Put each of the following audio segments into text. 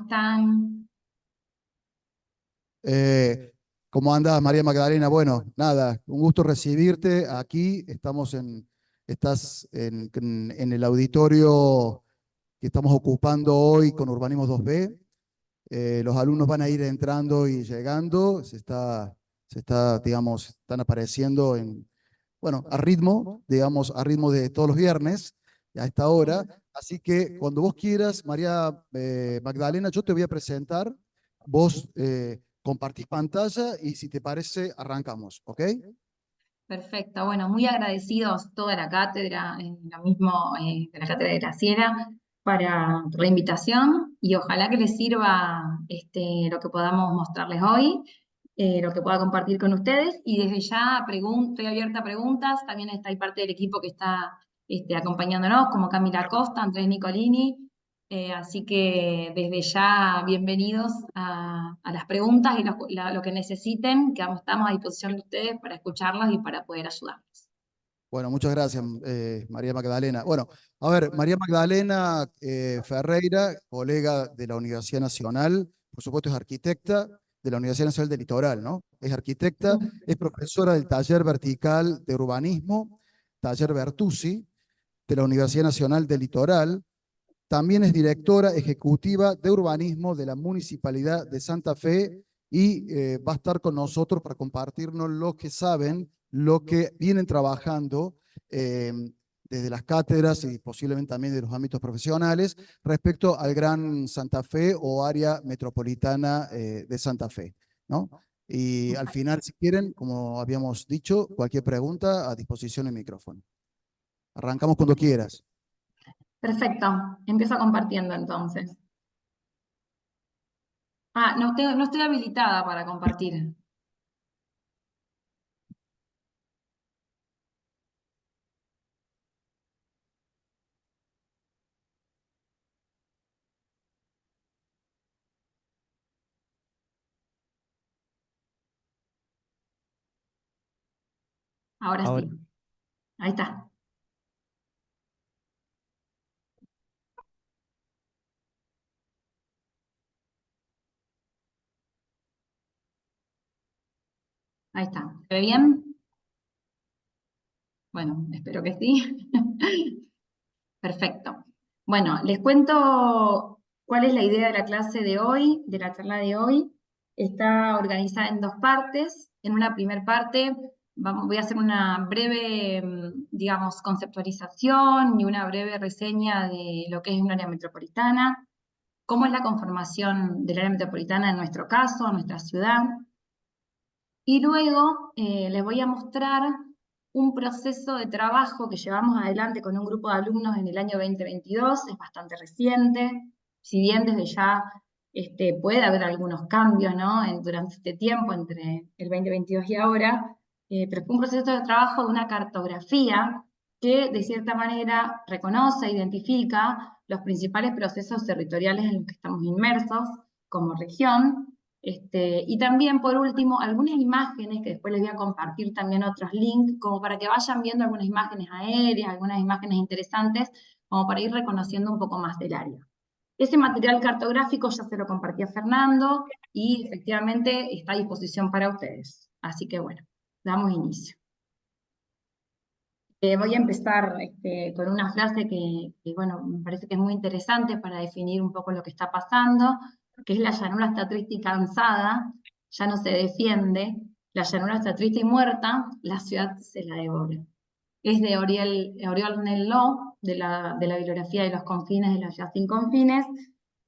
están? Eh, ¿Cómo andas, María Magdalena? Bueno, nada, un gusto recibirte aquí. Estás en el auditorio que estamos ocupando hoy con Urbanismo 2B. Los alumnos van a ir entrando y llegando. Digamos, están apareciendo bueno, a ritmo, digamos, a ritmo de todos los viernes, a esta hora. Así que cuando vos quieras, María Magdalena, yo te voy a presentar. Vos compartís pantalla y si te parece, arrancamos, ¿ok? Perfecto, bueno, muy agradecidos toda la cátedra, lo mismo de la cátedra de Graciela, por la invitación y ojalá que les sirva lo que podamos mostrarles hoy, lo que pueda compartir con ustedes y desde ya estoy abierta a preguntas, también está ahí parte del equipo que está acompañándonos, como Camila Costa, Andrés Nicolini, así que desde ya bienvenidos a las preguntas y lo que necesiten, que estamos a disposición de ustedes para escucharlos y para poder ayudarlos. Bueno, muchas gracias, María Magdalena. Bueno, a ver, María Magdalena Ferreira, colega de la Universidad Nacional, por supuesto es arquitecta de la Universidad Nacional del Litoral, ¿no? Es arquitecta, es profesora del taller vertical de urbanismo, taller Bertuzzi, de la Universidad Nacional del Litoral. También es directora ejecutiva de urbanismo de la Municipalidad de Santa Fe y va a estar con nosotros para compartirnos lo que saben, lo que vienen trabajando eh, desde las cátedras y posiblemente también de los ámbitos profesionales respecto al Gran Santa Fe o área metropolitana de Santa Fe, ¿no? Y al final, si quieren, como habíamos dicho, cualquier pregunta a disposición del micrófono. Arrancamos cuando quieras. Perfecto, empiezo compartiendo entonces. No estoy habilitada para compartir. Ahora Ahora. sí, ahí está. Ahí está. ¿Se ve bien? Bueno, espero que sí. Perfecto. Bueno, les cuento cuál es la idea de la clase de hoy, de la charla de hoy. Está organizada en dos partes. En una primera parte voy a hacer una breve, digamos, conceptualización y una breve reseña de lo que es un área metropolitana, cómo es la conformación del área metropolitana en nuestro caso, en nuestra ciudad. Y luego les voy a mostrar un proceso de trabajo que llevamos adelante con un grupo de alumnos en el año 2022, es bastante reciente, si bien desde ya puede haber algunos cambios, ¿no? Durante este tiempo, entre el 2022 y ahora, pero fue un proceso de trabajo de una cartografía que de cierta manera reconoce e identifica los principales procesos territoriales en los que estamos inmersos como región, y también, por último, algunas imágenes que después les voy a compartir también otros links, como para que vayan viendo algunas imágenes aéreas, algunas imágenes interesantes, como para ir reconociendo un poco más del área. Ese material cartográfico ya se lo compartí a Fernando y efectivamente está a disposición para ustedes. Así que bueno, damos inicio. Voy a empezar con una frase bueno, me parece que es muy interesante para definir un poco lo que está pasando, que es: la llanura está triste y cansada, ya no se defiende, la llanura está triste y muerta, la ciudad se la devora. Es de Oriol Nelló, de la bibliografía de los confines de la ciudad sin confines,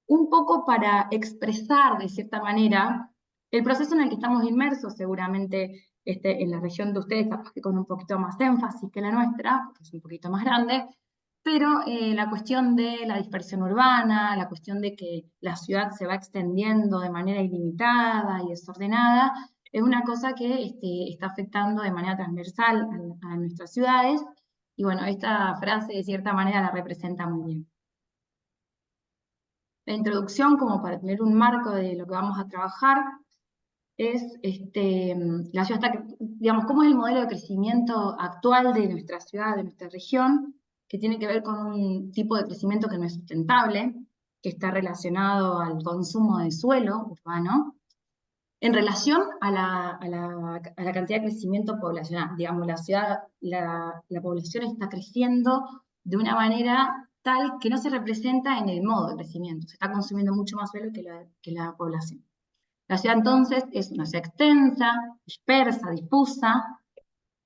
un poco para expresar de cierta manera el proceso en el que estamos inmersos, seguramente en la región de ustedes, capaz que con un poquito más énfasis que la nuestra, porque es un poquito más grande, pero la cuestión de la dispersión urbana, la cuestión de que la ciudad se va extendiendo de manera ilimitada y desordenada, es una cosa que está afectando de manera transversal a nuestras ciudades, y bueno, esta frase de cierta manera la representa muy bien. La introducción, como para tener un marco de lo que vamos a trabajar, es la ciudad está, digamos, cómo es el modelo de crecimiento actual de nuestra ciudad, de nuestra región, que tiene que ver con un tipo de crecimiento que no es sustentable. que está relacionado al consumo de suelo urbano, en relación a la cantidad de crecimiento poblacional. Digamos, la población está creciendo de una manera tal que no se representa en el modo de crecimiento. Se está consumiendo mucho más suelo que la población. La ciudad entonces es una ciudad extensa, dispersa, difusa,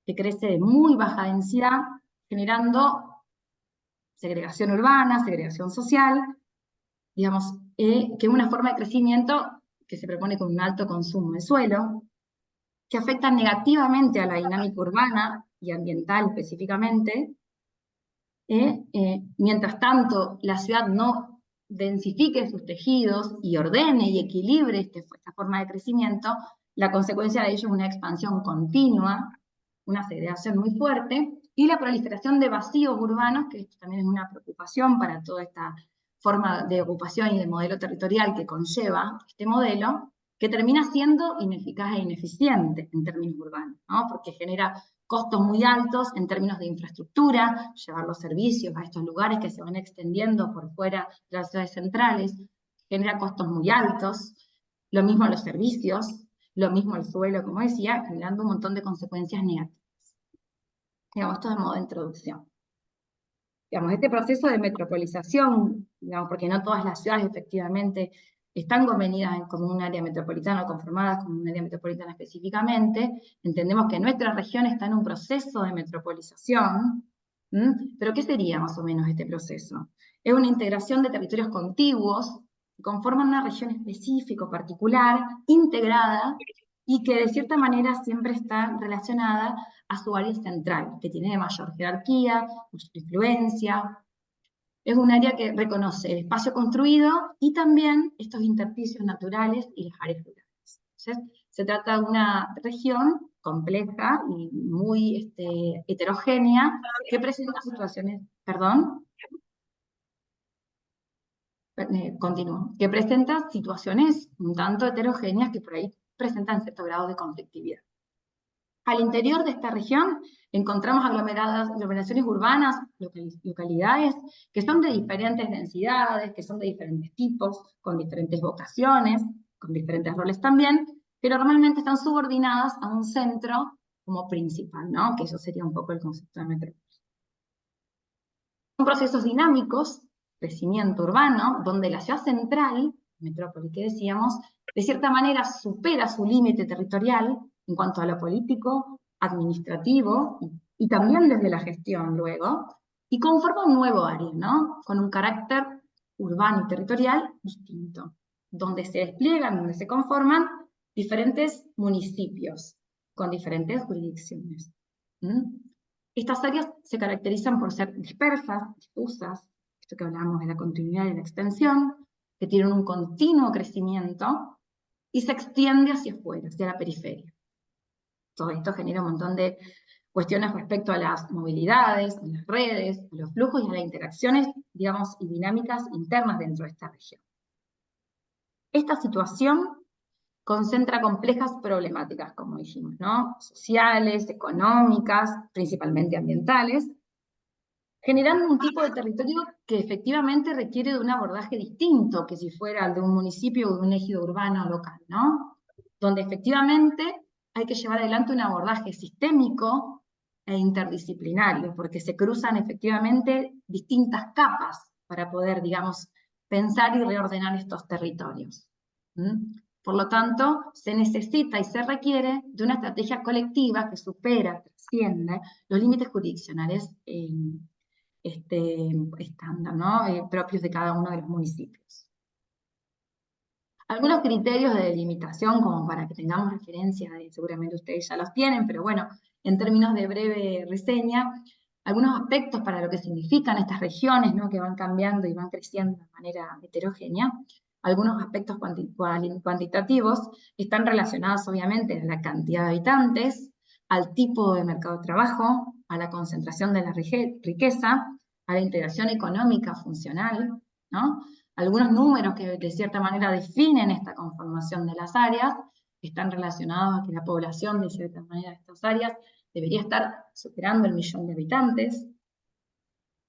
que crece de muy baja densidad, generando segregación urbana, segregación social, digamos, que es una forma de crecimiento que se propone con un alto consumo de suelo, que afecta negativamente a la dinámica urbana y ambiental específicamente. Mientras tanto, la ciudad no densifique sus tejidos y ordene y equilibre esta forma de crecimiento, la consecuencia de ello es una expansión continua, una segregación muy fuerte, y la proliferación de vacíos urbanos, que esto también es una preocupación para toda esta forma de ocupación y de modelo territorial que conlleva este modelo, que termina siendo ineficaz e ineficiente en términos urbanos, ¿no? Porque genera costos muy altos en términos de infraestructura, llevar los servicios a estos lugares que se van extendiendo por fuera de las ciudades centrales, genera costos muy altos, lo mismo los servicios, lo mismo el suelo, como decía, generando un montón de consecuencias negativas. Digamos, esto de modo de introducción. Digamos, este proceso de metropolización, digamos, porque no todas las ciudades efectivamente están convenidas como un área metropolitana o conformadas como un área metropolitana específicamente, entendemos que nuestra región está en un proceso de metropolización, pero ¿qué sería más o menos este proceso? Es una integración de territorios contiguos que conforman una región específica, particular, integrada, y que de cierta manera siempre está relacionada a su área central, que tiene mayor jerarquía, mayor influencia. Es un área que reconoce el espacio construido y también estos intersticios naturales y las áreas rurales. Entonces, se trata de una región compleja y muy heterogénea que presenta situaciones, continúo, que presenta situaciones un tanto heterogéneas que por ahí presentan cierto grado de conflictividad. Al interior de esta región encontramos aglomeraciones urbanas, localidades, que son de diferentes densidades, que son de diferentes tipos, con diferentes vocaciones, con diferentes roles también, que normalmente están subordinadas a un centro como principal, ¿no? Que eso sería un poco el concepto de metrópoli. Son procesos dinámicos, crecimiento urbano, donde la ciudad central, metrópoli que decíamos, de cierta manera supera su límite territorial en cuanto a lo político, administrativo, y también desde la gestión luego, y conforma un nuevo área, ¿no? Con un carácter urbano y territorial distinto, donde se despliegan, donde se conforman diferentes municipios con diferentes jurisdicciones. Estas áreas se caracterizan por ser dispersas, difusas, esto que hablábamos de la continuidad y la extensión, que tienen un continuo crecimiento y se extiende hacia afuera, hacia la periferia. Todo esto genera un montón de cuestiones respecto a las movilidades, a las redes, a los flujos y a las interacciones, digamos, y dinámicas internas dentro de esta región. Esta situación concentra complejas problemáticas, como dijimos, ¿no? Sociales, económicas, principalmente ambientales, generando un tipo de territorio que efectivamente requiere de un abordaje distinto que si fuera el de un municipio o de un ejido urbano local, ¿no? Donde efectivamente hay que llevar adelante un abordaje sistémico e interdisciplinario, porque se cruzan efectivamente distintas capas para poder, digamos, pensar y reordenar estos territorios. Por lo tanto, se necesita y se requiere de una estrategia colectiva que supera, trasciende los límites jurisdiccionales estándar, ¿no? Propios de cada uno de los municipios. Algunos criterios de delimitación, como para que tengamos referencia, seguramente ustedes ya los tienen, pero bueno, en términos de breve reseña, algunos aspectos para lo que significan estas regiones, ¿no? Que van cambiando y van creciendo de manera heterogénea. Algunos aspectos cuantitativos están relacionados obviamente a la cantidad de habitantes, al tipo de mercado de trabajo, a la concentración de la riqueza, a la integración económica funcional, ¿no? Algunos números que de cierta manera definen esta conformación de las áreas, que están relacionados a que la población de cierta manera de estas áreas debería estar superando el 1.000.000 de habitantes.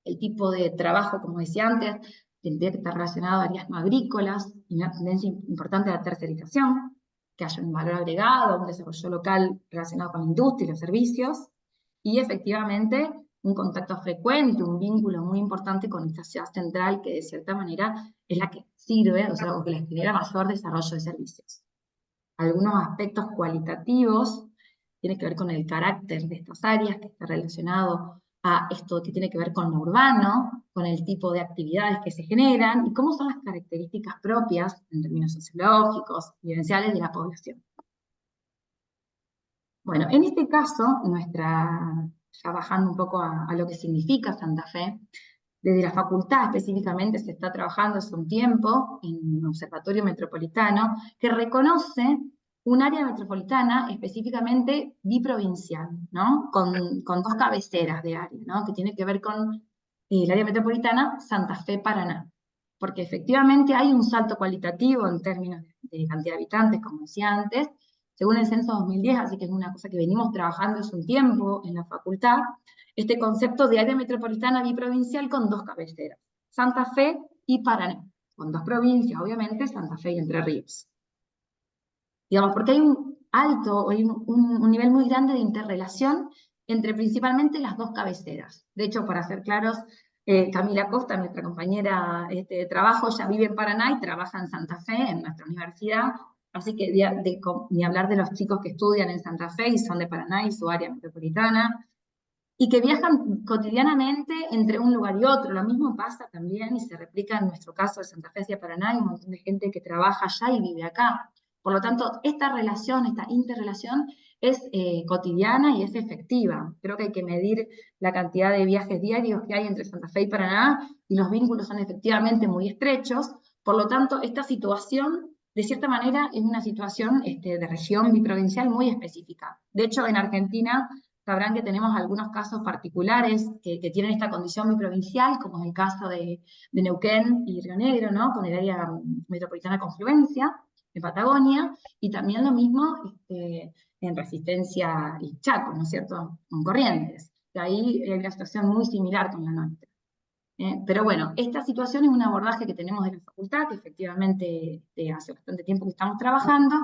El tipo de trabajo, como decía antes, tendría que estar relacionado a áreas no agrícolas, y una tendencia importante a la tercerización, que haya un valor agregado, un desarrollo local relacionado con la industria y los servicios, y efectivamente un contacto frecuente, un vínculo muy importante con esta ciudad central que de cierta manera es la que sirve, o sea, o que les genera mayor desarrollo de servicios. Algunos aspectos cualitativos tienen que ver con el carácter de estas áreas, que está relacionado a esto que tiene que ver con lo urbano, con el tipo de actividades que se generan y cómo son las características propias en términos sociológicos, vivenciales de la población. Bueno, en este caso, ya bajando un poco a lo que significa Santa Fe, desde la facultad específicamente se está trabajando hace un tiempo en un observatorio metropolitano que reconoce un área metropolitana específicamente biprovincial, ¿no? Con dos cabeceras de área, ¿no? Que tiene que ver con el área metropolitana Santa Fe-Paraná. Porque efectivamente hay un salto cualitativo en términos de cantidad de habitantes, como decía antes, según el censo 2010, así que es una cosa que venimos trabajando hace un tiempo en la facultad, este concepto de área metropolitana biprovincial con dos cabeceras, Santa Fe y Paraná, con dos provincias, obviamente, Santa Fe y Entre Ríos. Digamos, porque hay un alto, hay un nivel muy grande de interrelación entre principalmente las dos cabeceras. De hecho, para ser claros, Camila Costa, nuestra compañera de trabajo, ya vive en Paraná y trabaja en Santa Fe, en nuestra universidad, así que ni hablar de los chicos que estudian en Santa Fe y son de Paraná y su área metropolitana, y que viajan cotidianamente entre un lugar y otro. Lo mismo pasa también y se replica en nuestro caso de Santa Fe hacia Paraná, hay un montón de gente que trabaja allá y vive acá. Por lo tanto, esta relación, esta interrelación es cotidiana y es efectiva. Creo que hay que medir la cantidad de viajes diarios que hay entre Santa Fe y Paraná, y los vínculos son efectivamente muy estrechos. Por lo tanto, esta situación, de cierta manera, es una situación de región biprovincial muy específica. De hecho, en Argentina sabrán que tenemos algunos casos particulares que tienen esta condición biprovincial, como es el caso de Neuquén y Río Negro, ¿no? Con el área metropolitana Confluencia, en Patagonia, y también lo mismo en Resistencia y Chaco, ¿no es cierto?, con Corrientes. De ahí hay una situación muy similar con la nuestra. Pero bueno, esta situación es un abordaje que tenemos de la facultad, que efectivamente hace bastante tiempo que estamos trabajando,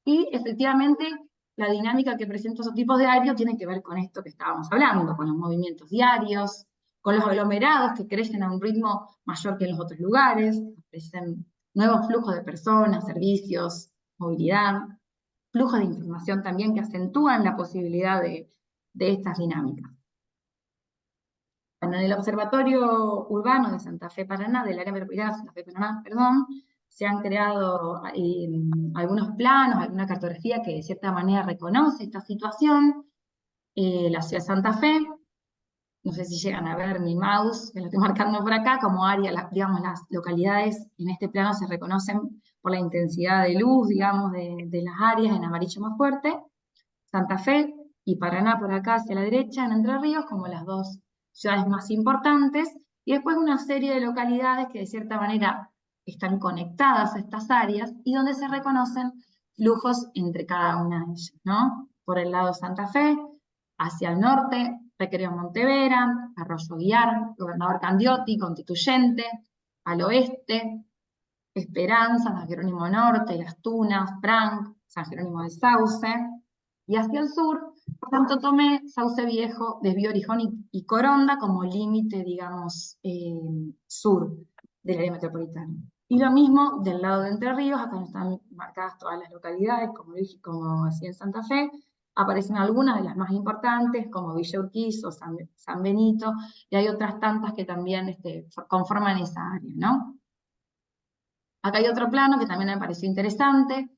y efectivamente la dinámica que presenta esos tipos de áreas tiene que ver con esto que estábamos hablando, con los movimientos diarios, con los aglomerados que crecen a un ritmo mayor que en los otros lugares, crecen nuevos flujos de personas, servicios, movilidad, flujos de información también que acentúan la posibilidad de estas dinámicas. Bueno, en el Observatorio Urbano de Santa Fe Paraná, del área metropolitana de Santa Fe Paraná, perdón, se han creado algunos planos, alguna cartografía que de cierta manera reconoce esta situación. La ciudad de Santa Fe, no sé si llegan a ver mi mouse, que lo estoy marcando por acá, como área, digamos, las localidades en este plano se reconocen por la intensidad de luz, digamos, de las áreas en amarillo más fuerte. Santa Fe y Paraná por acá hacia la derecha, en Entre Ríos, como las dos ciudades más importantes, y después una serie de localidades que de cierta manera están conectadas a estas áreas y donde se reconocen flujos entre cada una de ellas, ¿no? Por el lado de Santa Fe, hacia el norte, Recreo Montevera, Arroyo Guiar, Gobernador Candioti, Constituyente, al oeste, Esperanza, San Jerónimo Norte, Las Tunas, Frank, San Jerónimo del Sauce, y hacia el sur, Santo Tomé, Sauce Viejo, Desvío Orijón y Coronda como límite, digamos, sur del área metropolitana. Y lo mismo del lado de Entre Ríos, acá no están marcadas todas las localidades, como dije, como decía en Santa Fe, aparecen algunas de las más importantes, como Villa Urquiza o San Benito, y hay otras tantas que también conforman esa área, ¿no? Acá hay otro plano que también me pareció interesante,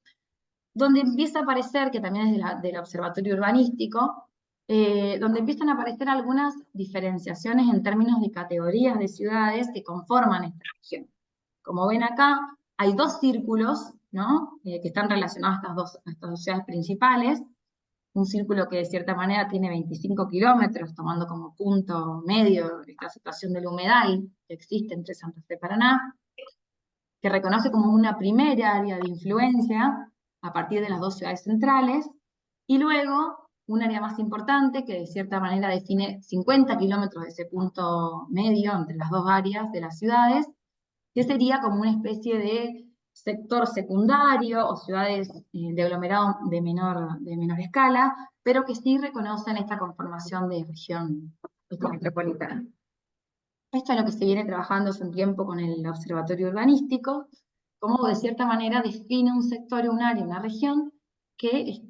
donde empieza a aparecer, que también es del Observatorio Urbanístico, donde empiezan a aparecer algunas diferenciaciones en términos de categorías de ciudades que conforman esta región. Como ven acá, hay dos círculos, ¿no? Que están relacionados a estas dos ciudades principales. Un círculo que de cierta manera tiene 25 kilómetros, tomando como punto medio esta situación del humedal que existe entre Santa Fe y Paraná, que reconoce como una primera área de influencia a partir de las dos ciudades centrales, y luego un área más importante que de cierta manera define 50 kilómetros de ese punto medio entre las dos áreas de las ciudades, que sería como una especie de sector secundario o ciudades de aglomerado de menor escala, pero que sí reconocen esta conformación de región metropolitana. Esto es lo que se viene trabajando hace un tiempo con el Observatorio Urbanístico, como de cierta manera define un sector, un área, una región que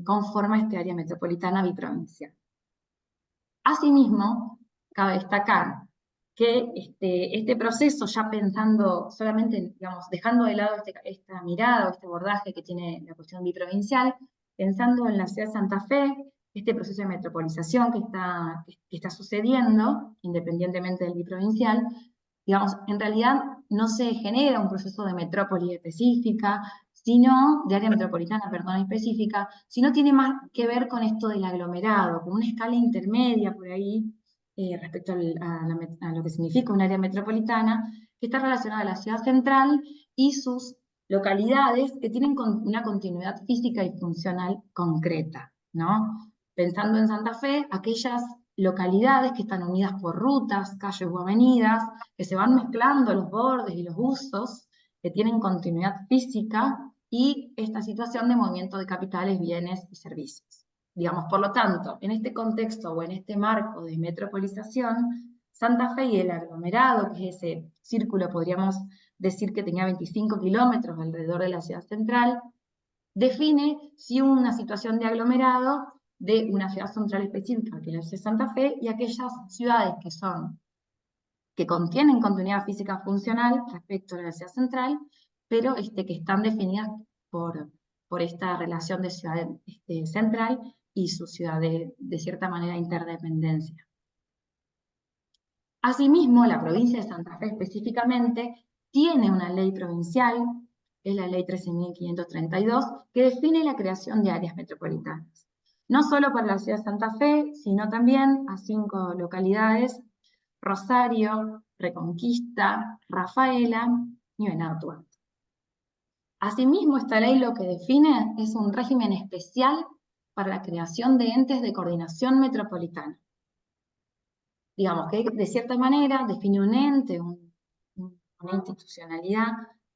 conforma este área metropolitana biprovincial. Asimismo, cabe destacar que este proceso, ya pensando solamente, digamos, dejando de lado esta mirada o este abordaje que tiene la cuestión biprovincial, pensando en la ciudad de Santa Fe, este proceso de metropolización que está sucediendo, independientemente del biprovincial, digamos, en realidad no se genera un proceso de metrópoli específica, sino, de área metropolitana, perdón, específica, sino tiene más que ver con esto del aglomerado, con una escala intermedia por ahí, respecto a lo que significa un área metropolitana, que está relacionada a la ciudad central y sus localidades que tienen una continuidad física y funcional concreta, ¿no? Pensando en Santa Fe, aquellas localidades que están unidas por rutas, calles o avenidas, que se van mezclando los bordes y los usos, que tienen continuidad física y esta situación de movimiento de capitales, bienes y servicios. Digamos, por lo tanto, en este contexto o en este marco de metropolización, Santa Fe y el aglomerado, que es ese círculo, podríamos decir que tenía 25 kilómetros alrededor de la ciudad central, define si una situación de aglomerado de una ciudad central específica, que es la ciudad de Santa Fe, y aquellas ciudades que contienen continuidad física funcional respecto a la ciudad central, pero que están definidas por esta relación de ciudad central y su ciudad de cierta manera interdependencia. Asimismo, la provincia de Santa Fe específicamente tiene una ley provincial, es la ley 13.532, que define la creación de áreas metropolitanas. No solo para la ciudad de Santa Fe, sino también a 5 localidades: Rosario, Reconquista, Rafaela y Venado Tuerto. Asimismo, esta ley lo que define es un régimen especial para la creación de entes de coordinación metropolitana. Digamos que de cierta manera define un ente, una institucionalidad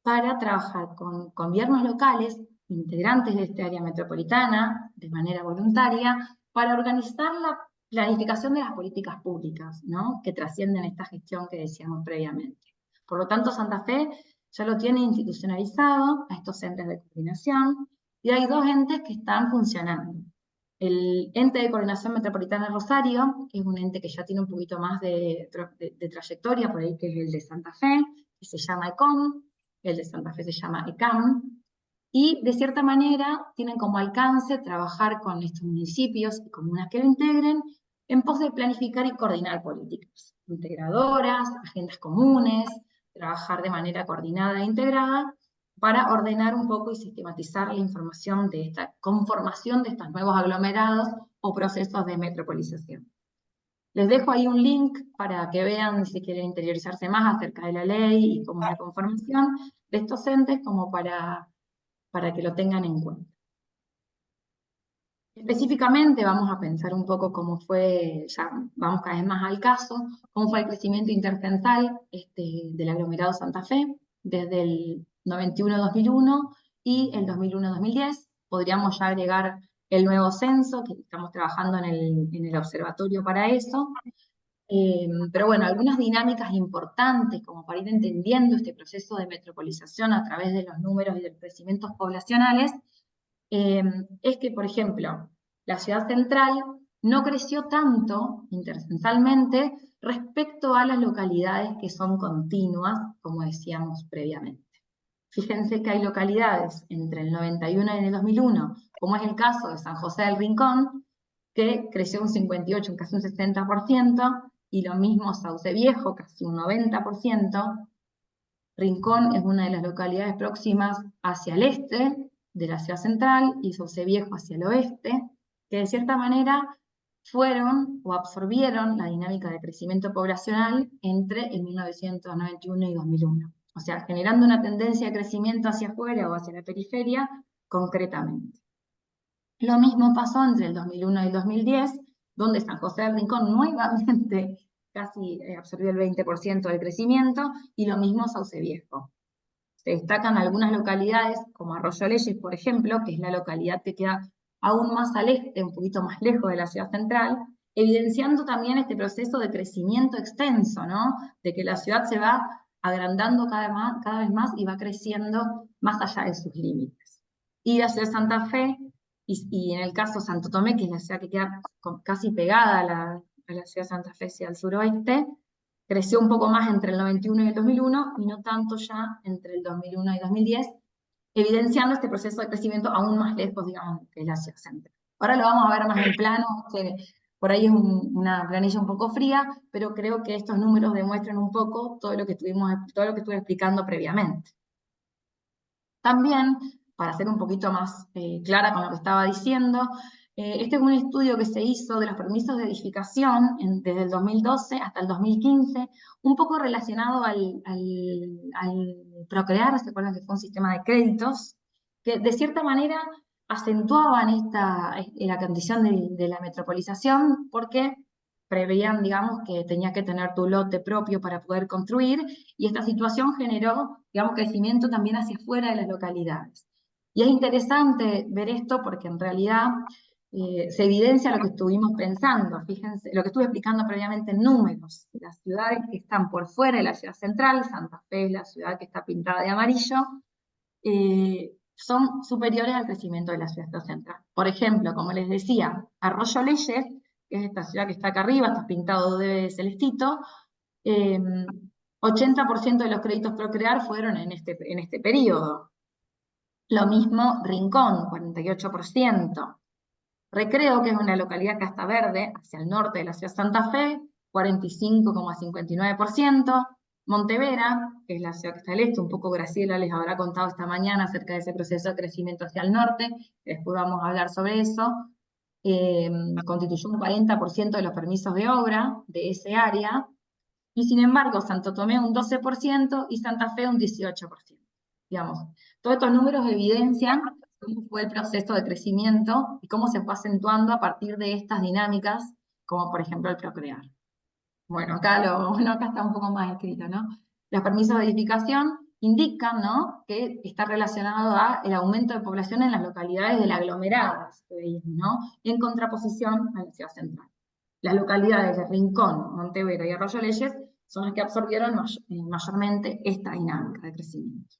para trabajar con gobiernos locales, integrantes de este área metropolitana, de manera voluntaria, para organizar la planificación de las políticas públicas, ¿no?, que trascienden esta gestión que decíamos previamente. Por lo tanto, Santa Fe ya lo tiene institucionalizado a estos entes de coordinación, y hay 2 entes que están funcionando. El ente de coordinación metropolitana Rosario, que es un ente que ya tiene un poquito más de trayectoria, por ahí, que es el de Santa Fe, que se llama ECOM, el de Santa Fe se llama ECAM, y de cierta manera tienen como alcance trabajar con estos municipios y comunas que lo integren en pos de planificar y coordinar políticas integradoras, agendas comunes, trabajar de manera coordinada e integrada para ordenar un poco y sistematizar la información de esta conformación de estos nuevos aglomerados o procesos de metropolización. Les dejo ahí un link para que vean si quieren interiorizarse más acerca de la ley y cómo es la conformación de estos entes, como para que lo tengan en cuenta. Específicamente vamos a pensar un poco cómo fue, ya vamos cada vez más al caso, cómo fue el crecimiento intercensal del aglomerado Santa Fe desde el 91-2001 y el 2001-2010. Podríamos ya agregar el nuevo censo, que estamos trabajando en el observatorio para eso. Pero bueno, algunas dinámicas importantes como para ir entendiendo este proceso de metropolización a través de los números y de los crecimientos poblacionales, es que, por ejemplo, la ciudad central no creció tanto intercensalmente respecto a las localidades que son continuas, como decíamos previamente. Fíjense que hay localidades entre el 91 y el 2001, como es el caso de San José del Rincón, que creció un 58, casi un 60%, y lo mismo Sauce Viejo, casi un 90%. Rincón es una de las localidades próximas hacia el este de la ciudad central y Sauce Viejo hacia el oeste, que de cierta manera fueron o absorbieron la dinámica de crecimiento poblacional entre el 1991 y 2001. O sea, generando una tendencia de crecimiento hacia afuera o hacia la periferia concretamente. Lo mismo pasó entre el 2001 y el 2010, donde San José del Rincón nuevamente casi absorbió el 20% del crecimiento, y lo mismo Sauce Viejo. Se destacan algunas localidades, como Arroyo Leyes, por ejemplo, que es la localidad que queda aún más al este, un poquito más lejos de la ciudad central, evidenciando también este proceso de crecimiento extenso, ¿no? De que la ciudad se va agrandando cada vez más y va creciendo más allá de sus límites. Y la ciudad de Santa Fe, y en el caso Santo Tomé, que es la ciudad que queda casi pegada a la ciudad de Santa Fe hacia el suroeste, creció un poco más entre el 91 y el 2001 y no tanto ya entre el 2001 y 2010, evidenciando este proceso de crecimiento aún más lejos, digamos, que la ciudad central. Ahora lo vamos a ver más en plano, que por ahí es una planilla un poco fría, pero creo que estos números demuestran un poco todo lo que estuve explicando previamente. También, para ser un poquito más clara con lo que estaba diciendo, este es un estudio que se hizo de los permisos de edificación desde el 2012 hasta el 2015, un poco relacionado al Procrear. ¿Se acuerdan que fue un sistema de créditos? Que de cierta manera acentuaban la condición de la metropolización, porque preveían, digamos, que tenías que tener tu lote propio para poder construir, y esta situación generó, digamos, crecimiento también hacia afuera de las localidades. Y es interesante ver esto porque en realidad se evidencia lo que estuvimos pensando. Fíjense, lo que estuve explicando previamente en números. Las ciudades que están por fuera de la ciudad central, Santa Fe es la ciudad que está pintada de amarillo, son superiores al crecimiento de la ciudad central. Por ejemplo, como les decía, Arroyo Leyes, que es esta ciudad que está acá arriba, está pintado de celestito, 80% de los créditos Procrear fueron en este periodo. Lo mismo Rincón, 48%. Recreo, que es una localidad que está verde, hacia el norte de la ciudad de Santa Fe, 45,59%. Montevera, que es la ciudad que está al este, un poco Graciela les habrá contado esta mañana acerca de ese proceso de crecimiento hacia el norte, después vamos a hablar sobre eso, constituyó un 40% de los permisos de obra de ese área, y sin embargo Santo Tomé un 12% y Santa Fe un 18%. Digamos, todos estos números evidencian cómo fue el proceso de crecimiento y cómo se fue acentuando a partir de estas dinámicas, como por ejemplo el Procrear. Bueno, acá está un poco más escrito, ¿no? Los permisos de edificación indican, ¿no?, que está relacionado al aumento de población en las localidades del aglomerado, ¿no?, en contraposición a la ciudad central. Las localidades de Rincón, Montevera y Arroyo Leyes son las que absorbieron mayormente esta dinámica de crecimiento,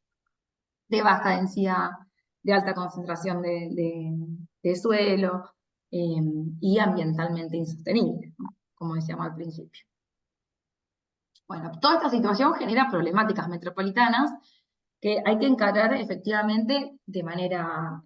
de baja densidad, de alta concentración de suelo y ambientalmente insostenible, ¿no?, como decíamos al principio. Bueno, toda esta situación genera problemáticas metropolitanas que hay que encarar efectivamente de manera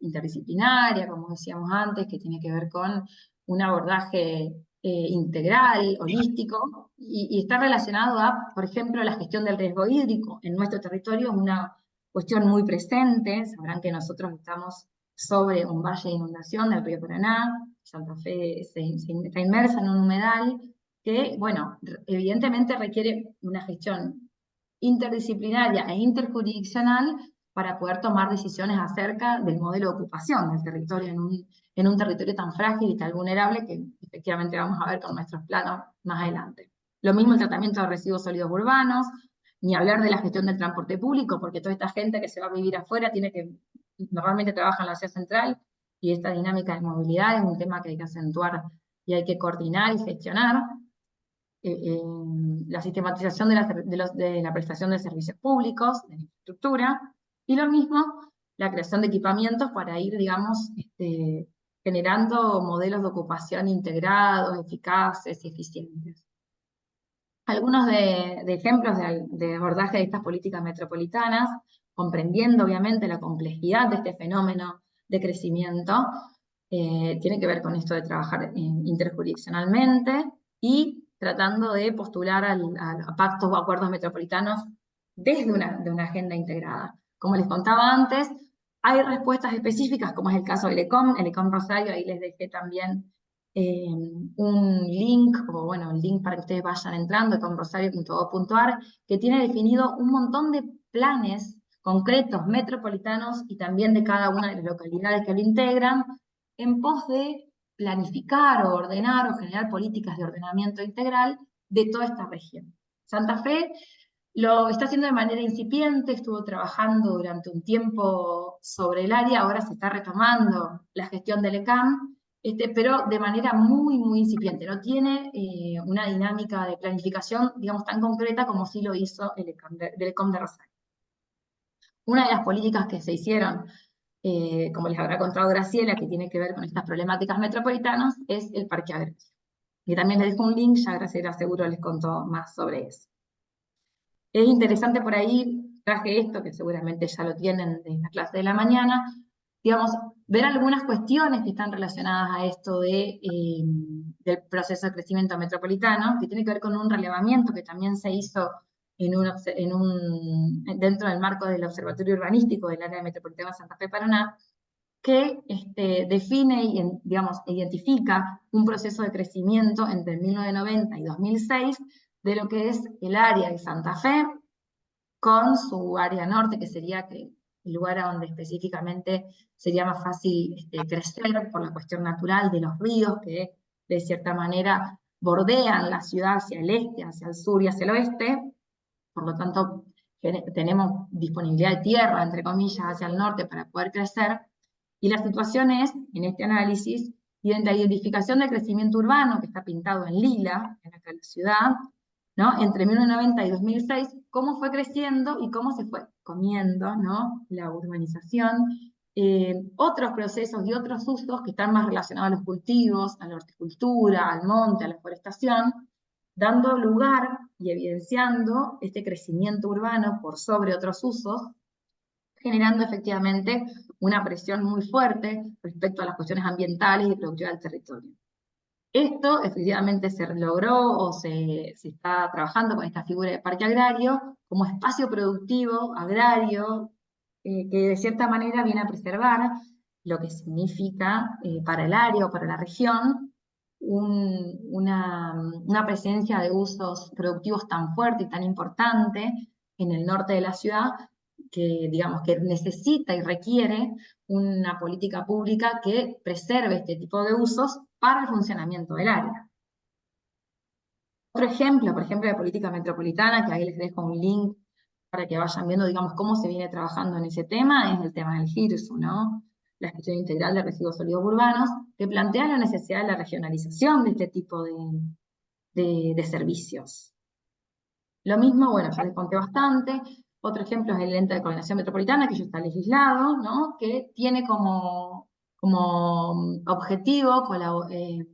interdisciplinaria, como decíamos antes, que tiene que ver con un abordaje integral, holístico, y está relacionado a, por ejemplo, la gestión del riesgo hídrico. En nuestro territorio es una cuestión muy presente. Sabrán que nosotros estamos sobre un valle de inundación del río Paraná. Santa Fe está inmersa en un humedal que, bueno, evidentemente requiere una gestión interdisciplinaria e interjurisdiccional para poder tomar decisiones acerca del modelo de ocupación del territorio en un territorio tan frágil y tan vulnerable, que efectivamente vamos a ver con nuestros planos más adelante. Lo mismo el tratamiento de residuos sólidos urbanos, ni hablar de la gestión del transporte público, porque toda esta gente que se va a vivir afuera normalmente trabaja en la ciudad central, y esta dinámica de movilidad es un tema que hay que acentuar y hay que coordinar y gestionar. La sistematización de la prestación de servicios públicos, de la infraestructura, y lo mismo la creación de equipamientos para ir, digamos, generando modelos de ocupación integrados, eficaces y eficientes. Algunos de ejemplos de abordaje de estas políticas metropolitanas, comprendiendo obviamente la complejidad de este fenómeno de crecimiento, tiene que ver con esto de trabajar interjurisdiccionalmente y tratando de postular a pactos o acuerdos metropolitanos desde una agenda integrada. Como les contaba antes, hay respuestas específicas, como es el caso del ECOM Rosario. Ahí les dejé también un link, o bueno, el link para que ustedes vayan entrando, ecomrosario.gov.ar, que tiene definido un montón de planes concretos metropolitanos y también de cada una de las localidades que lo integran, en pos de planificar o ordenar o generar políticas de ordenamiento integral de toda esta región. Santa Fe lo está haciendo de manera incipiente, estuvo trabajando durante un tiempo sobre el área, ahora se está retomando la gestión del ECAM, pero de manera muy, muy incipiente. No tiene una dinámica de planificación, digamos, tan concreta como sí lo hizo el ECAM del ECOM de Rosario. Una de las políticas que se hicieron, como les habrá contado Graciela, que tiene que ver con estas problemáticas metropolitanas, es el Parque Agrario. Y también les dejo un link, ya Graciela seguro les contó más sobre eso. Es interesante por ahí, traje esto, que seguramente ya lo tienen en la clase de la mañana, digamos, ver algunas cuestiones que están relacionadas a esto del proceso de crecimiento metropolitano, que tiene que ver con un relevamiento que también se hizo dentro del marco del Observatorio Urbanístico del Área Metropolitana de Santa Fe Paraná, que define y, digamos, identifica un proceso de crecimiento entre 1990 y 2006 de lo que es el área de Santa Fe, con su área norte, que sería el lugar a donde específicamente sería más fácil crecer por la cuestión natural de los ríos, que de cierta manera bordean la ciudad hacia el este, hacia el sur y hacia el oeste. Por lo tanto, tenemos disponibilidad de tierra, entre comillas, hacia el norte para poder crecer. Y la situación es, en este análisis, la identificación del crecimiento urbano, que está pintado en lila, en la ciudad, ¿no? Entre 1990 y 2006, cómo fue creciendo y cómo se fue comiendo, ¿no? La urbanización, otros procesos y otros usos que están más relacionados a los cultivos, a la horticultura, al monte, a la forestación, dando lugar y evidenciando este crecimiento urbano por sobre otros usos, generando efectivamente una presión muy fuerte respecto a las cuestiones ambientales y productivas del territorio. Esto efectivamente se logró o se está trabajando con esta figura de parque agrario como espacio productivo agrario que de cierta manera viene a preservar lo que significa para el área o para la región una presencia de usos productivos tan fuerte y tan importante en el norte de la ciudad que, digamos, que necesita y requiere una política pública que preserve este tipo de usos para el funcionamiento del área. Otro ejemplo, por ejemplo, de política metropolitana, que ahí les dejo un link para que vayan viendo, digamos, cómo se viene trabajando en ese tema, es el tema del GIRSU, ¿no? La gestión integral de residuos sólidos urbanos, que plantea la necesidad de la regionalización de este tipo de servicios. Lo mismo, bueno, ya les conté bastante. Otro ejemplo es el ente de coordinación metropolitana, que ya está legislado, ¿no? Que tiene como objetivo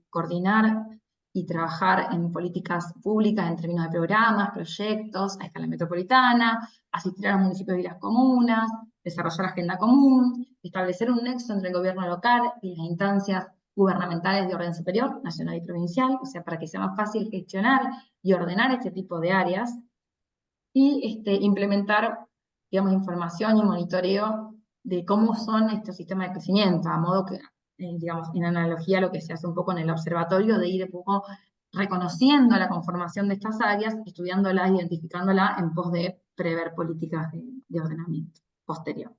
coordinar y trabajar en políticas públicas en términos de programas, proyectos a escala metropolitana, asistir a los municipios y las comunas, desarrollar agenda común, establecer un nexo entre el gobierno local y las instancias gubernamentales de orden superior, nacional y provincial, o sea, para que sea más fácil gestionar y ordenar este tipo de áreas, y implementar, digamos, información y monitoreo de cómo son estos sistemas de crecimiento, a modo que, digamos, en analogía a lo que se hace un poco en el observatorio, de ir un poco reconociendo la conformación de estas áreas, estudiándolas, identificándolas en pos de prever políticas de ordenamiento posterior.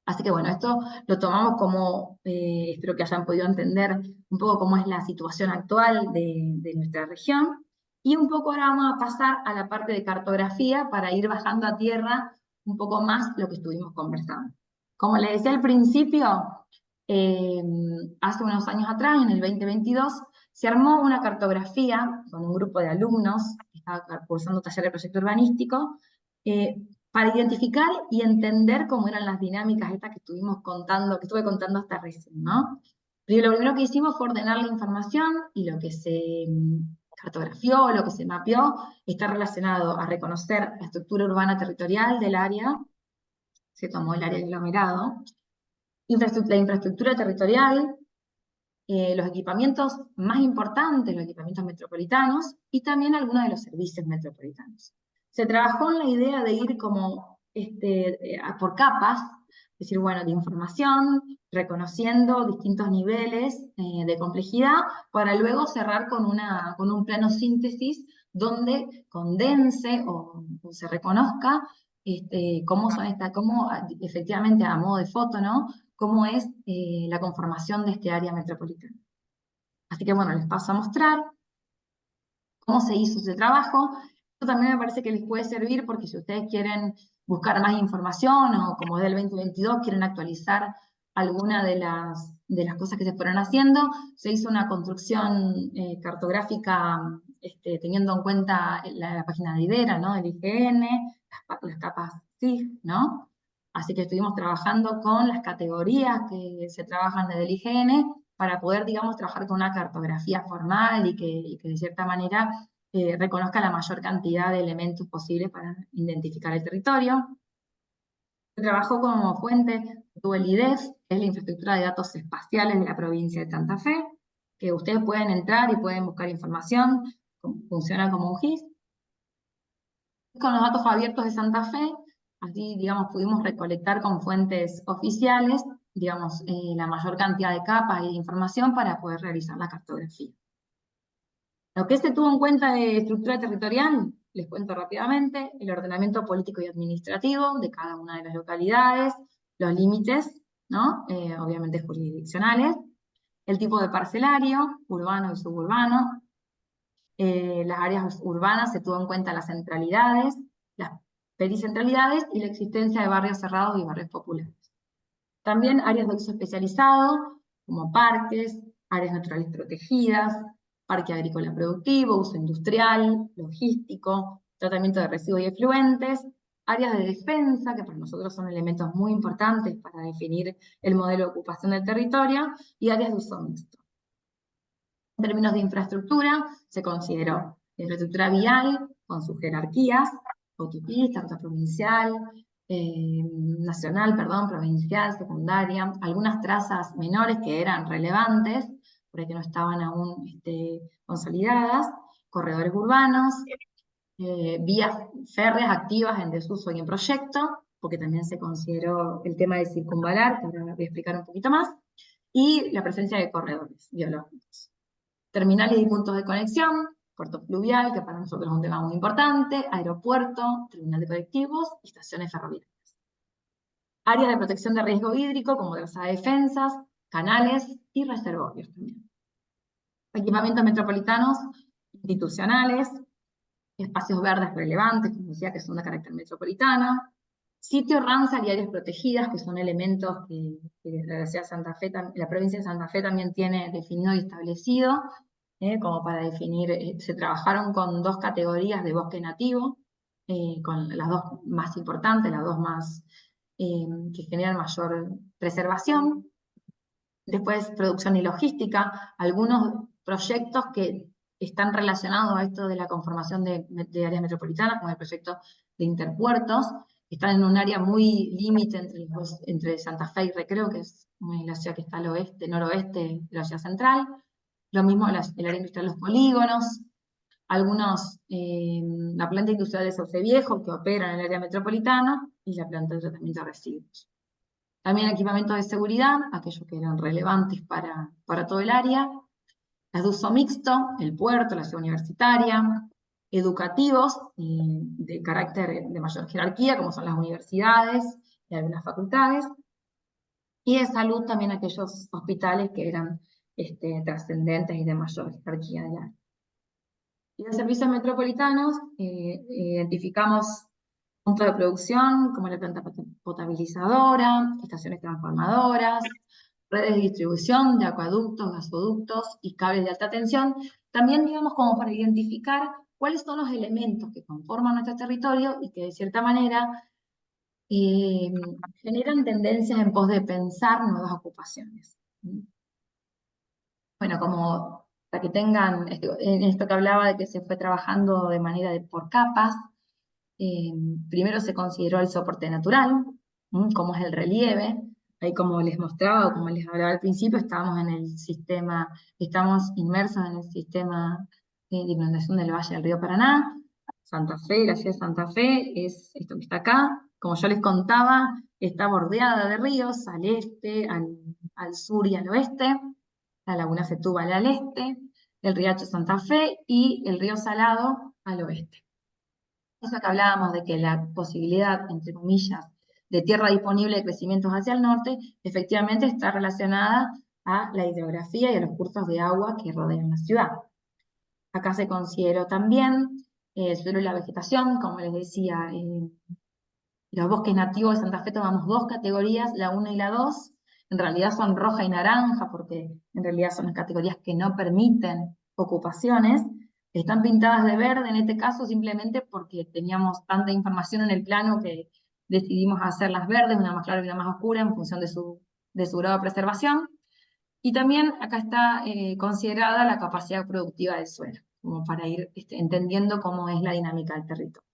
Así que bueno, esto lo tomamos como, espero que hayan podido entender un poco cómo es la situación actual de nuestra región. Y un poco ahora vamos a pasar a la parte de cartografía para ir bajando a tierra un poco más lo que estuvimos conversando. Como les decía al principio, hace unos años atrás, en el 2022, se armó una cartografía con un grupo de alumnos que estaba cursando taller de proyecto urbanístico, para identificar y entender cómo eran las dinámicas estas que estuve contando hasta recién, ¿no? Pero lo primero que hicimos fue ordenar la información y lo que se cartografió, lo que se mapeó, está relacionado a reconocer la estructura urbana territorial del área, se tomó el área aglomerado, la infraestructura territorial, los equipamientos más importantes, los equipamientos metropolitanos, y también algunos de los servicios metropolitanos. Se trabajó en la idea de ir como por capas, es decir, bueno, de información, reconociendo distintos niveles de complejidad, para luego cerrar con un plano síntesis donde condense o se reconozca cómo efectivamente a modo de foto, ¿no? Cómo es la conformación de este área metropolitana. Así que bueno, les paso a mostrar. cómo se hizo ese trabajo. Esto también me parece que les puede servir porque si ustedes quieren buscar más información o como es del 2022 quieren actualizar alguna de las cosas que se fueron haciendo, se hizo una construcción cartográfica teniendo en cuenta la página de IDERA, ¿no? Del IGN, las capas SIG, ¿no? Así que estuvimos trabajando con las categorías que se trabajan desde el IGN para poder, digamos, trabajar con una cartografía formal y que de cierta manera reconozca la mayor cantidad de elementos posibles para identificar el territorio. Trabajó como fuente, tuvo el IDES, que es la infraestructura de datos espaciales de la provincia de Santa Fe, que ustedes pueden entrar y pueden buscar información, funciona como un GIS. Con los datos abiertos de Santa Fe, así, digamos, pudimos recolectar con fuentes oficiales, digamos, la mayor cantidad de capas y de información para poder realizar la cartografía. Lo que se tuvo en cuenta de estructura territorial, les cuento rápidamente, el ordenamiento político y administrativo de cada una de las localidades, los límites, ¿no? Obviamente jurisdiccionales, el tipo de parcelario, urbano y suburbano, las áreas urbanas se tuvo en cuenta las centralidades, las pericentralidades y la existencia de barrios cerrados y barrios populares. También áreas de uso especializado, como parques, áreas naturales protegidas, parque agrícola productivo, uso industrial, logístico, tratamiento de residuos y efluentes, áreas de defensa, que para nosotros son elementos muy importantes para definir el modelo de ocupación del territorio, y áreas de uso mixto. En términos de infraestructura, se consideró infraestructura vial, con sus jerarquías, autopista, ruta provincial, nacional, perdón, provincial, secundaria, algunas trazas menores que eran relevantes, por ahí que no estaban aún consolidadas, corredores urbanos, vías férreas activas en desuso y en proyecto, porque también se consideró el tema de circunvalar, que ahora voy a explicar un poquito más, y la presencia de corredores biológicos. Terminales y puntos de conexión, puerto fluvial, que para nosotros es un tema muy importante, aeropuerto, terminal de colectivos y estaciones ferroviarias. Áreas de protección de riesgo hídrico, como trazas de defensas, canales y reservorios también. Equipamientos metropolitanos institucionales, espacios verdes relevantes, como decía, que son de carácter metropolitano, sitios Ramsar y áreas protegidas, que son elementos que la provincia de Santa Fe también tiene definido y establecido, como para definir, se trabajaron con dos categorías de bosque nativo, con las dos más importantes, las dos más que generan mayor preservación. Después, producción y logística, algunos proyectos que están relacionados a esto de la conformación de áreas metropolitanas, como el proyecto de interpuertos, están en un área muy límite entre Santa Fe y Recreo, que es la ciudad que está al oeste, noroeste de la ciudad central. Lo mismo el área industrial de los polígonos, la planta industrial de Sauce Viejo, que opera en el área metropolitana, y la planta de tratamiento de residuos. También equipamientos de seguridad, aquellos que eran relevantes para todo el área, las de uso mixto, el puerto, la ciudad universitaria, educativos de carácter de mayor jerarquía, como son las universidades y algunas facultades, y de salud también aquellos hospitales que eran trascendentes y de mayor jerarquía del área. Y de servicios metropolitanos, identificamos puntos de producción, como la planta potabilizadora, estaciones transformadoras, redes de distribución de acueductos, gasoductos y cables de alta tensión, también digamos como para identificar cuáles son los elementos que conforman nuestro territorio y que de cierta manera generan tendencias en pos de pensar nuevas ocupaciones. Bueno, como para que tengan, en esto que hablaba de que se fue trabajando de manera por capas, primero se consideró el soporte natural, como es el relieve. Ahí como les mostraba, o como les hablaba al principio, estamos inmersos en el sistema de inundación del Valle del Río Paraná. Santa Fe, la ciudad de Santa Fe, es esto que está acá. Como yo les contaba, está bordeada de ríos al este, al sur y al oeste. La laguna Setúbal al este, el riacho Santa Fe y el río Salado al oeste. Eso que hablábamos de que la posibilidad, entre comillas, de tierra disponible de crecimientos hacia el norte, efectivamente está relacionada a la hidrografía y a los cursos de agua que rodean la ciudad. Acá se consideró también el suelo y la vegetación, como les decía, los bosques nativos de Santa Fe tomamos dos categorías, la 1 y la 2. En realidad son roja y naranja, porque en realidad son las categorías que no permiten ocupaciones. Están pintadas de verde en este caso simplemente porque teníamos tanta información en el plano que decidimos hacerlas verdes, una más clara y una más oscura, en función de su grado de preservación. Y también acá está considerada la capacidad productiva del suelo, como para ir entendiendo cómo es la dinámica del territorio.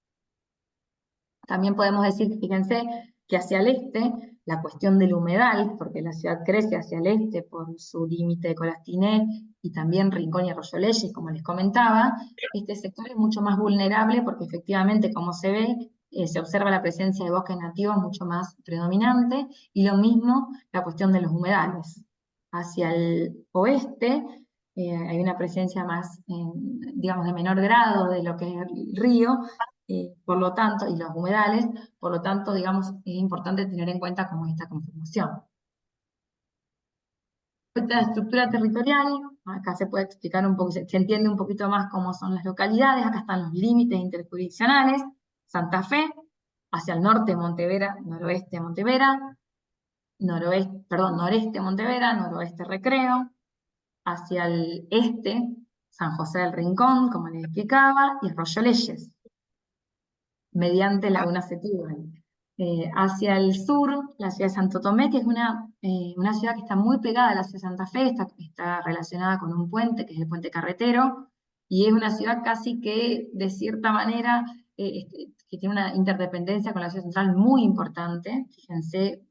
También podemos decir, fíjense, que hacia el este, la cuestión del humedal, porque la ciudad crece hacia el este por su límite de Colastiné y también Rincón y Arroyo Leyes, como les comentaba, este sector es mucho más vulnerable porque efectivamente, como se ve, se observa la presencia de bosques nativos mucho más predominante, y lo mismo la cuestión de los humedales. Hacia el oeste hay una presencia más, digamos, de menor grado de lo que es el río, por lo tanto, y los humedales, por lo tanto, digamos, es importante tener en cuenta cómo es esta conformación. Esta estructura territorial, acá se puede explicar un poco, se entiende un poquito más cómo son las localidades, acá están los límites interjurisdiccionales, Santa Fe, hacia el norte Montevera, noroeste Montevera, noreste Montevera, noroeste Recreo, hacia el este San José del Rincón, como les explicaba, y Arroyo Leyes, mediante Laguna Setúbal. Hacia el sur, la ciudad de Santo Tomé, que es una ciudad que está muy pegada a la ciudad de Santa Fe, está relacionada con un puente, que es el puente carretero, y es una ciudad casi que, de cierta manera, que tiene una interdependencia con la ciudad central muy importante. Fíjense,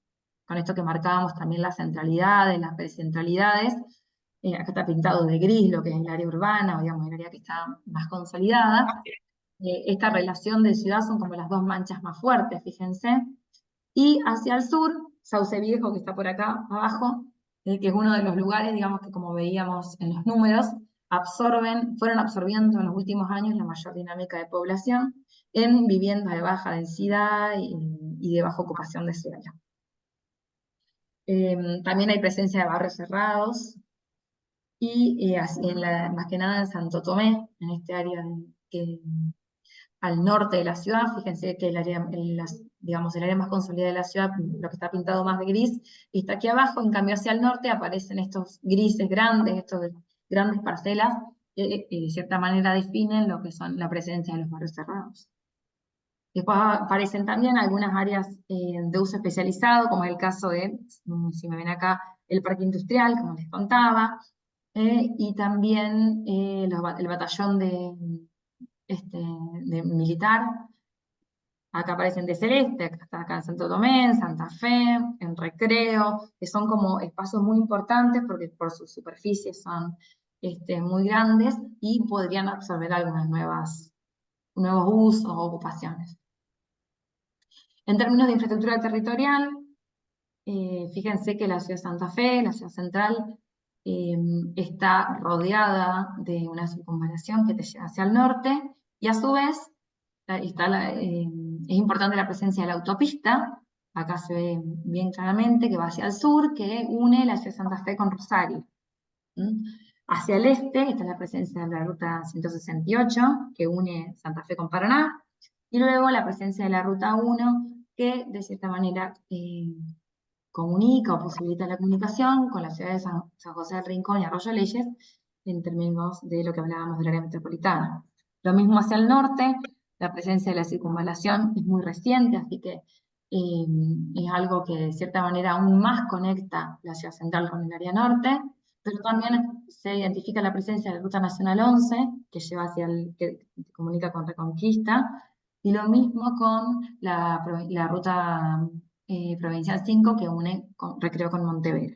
con esto que marcábamos también las centralidades, las precentralidades. Acá está pintado de gris lo que es el área urbana, o digamos, el área que está más consolidada. Esta relación de ciudad son como las dos manchas más fuertes, fíjense. Y hacia el sur, Sauce Viejo, que está por acá abajo, que es uno de los lugares, digamos, que como veíamos en los números, fueron absorbiendo en los últimos años la mayor dinámica de población en viviendas de baja densidad y de baja ocupación de suelo. También hay presencia de barrios cerrados, y más que nada en Santo Tomé, en este área que al norte de la ciudad. Fíjense que digamos, el área más consolidada de la ciudad, lo que está pintado más de gris, está aquí abajo. En cambio, hacia el norte aparecen estos grises grandes, estas grandes parcelas, que de cierta manera definen lo que son la presencia de los barrios cerrados. Después aparecen también algunas áreas de uso especializado, como es el caso de, si me ven acá, el parque industrial, como les contaba, y también el batallón de militar. Acá aparecen de Celeste, acá en Santo Tomé, en Santa Fe, en Recreo, que son como espacios muy importantes porque por sus superficies son muy grandes y podrían absorber algunos nuevos usos o ocupaciones. En términos de infraestructura territorial, fíjense que la ciudad de Santa Fe, la ciudad central, está rodeada de una circunvalación que te lleva hacia el norte, y a su vez es importante la presencia de la autopista. Acá se ve bien claramente que va hacia el sur, que une la ciudad de Santa Fe con Rosario. Hacia el este está la presencia de la ruta 168, que une Santa Fe con Paraná, y luego la presencia de la ruta 1, que de cierta manera comunica o posibilita la comunicación con la ciudad de San José del Rincón y Arroyo Leyes, en términos de lo que hablábamos del área metropolitana. Lo mismo hacia el norte, la presencia de la circunvalación es muy reciente, así que es algo que de cierta manera aún más conecta la ciudad central con el área norte, pero también se identifica la presencia de la Ruta Nacional 11, que que comunica con Reconquista, y lo mismo con la Ruta Provincial 5, que une Recreo con Montevera.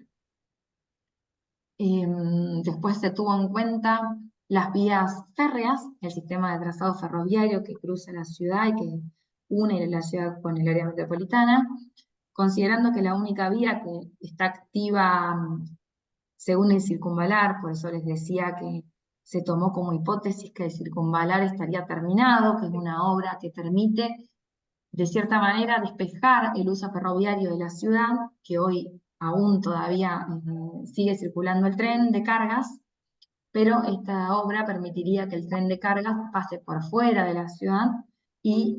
Después se tuvo en cuenta las vías férreas, el sistema de trazado ferroviario que cruza la ciudad y que une la ciudad con el área metropolitana, considerando que la única vía que está activa según el circunvalar, por eso les decía que se tomó como hipótesis que el circunvalar estaría terminado, que es una obra que permite de cierta manera despejar el uso ferroviario de la ciudad, que hoy aún todavía sigue circulando el tren de cargas, pero esta obra permitiría que el tren de cargas pase por fuera de la ciudad y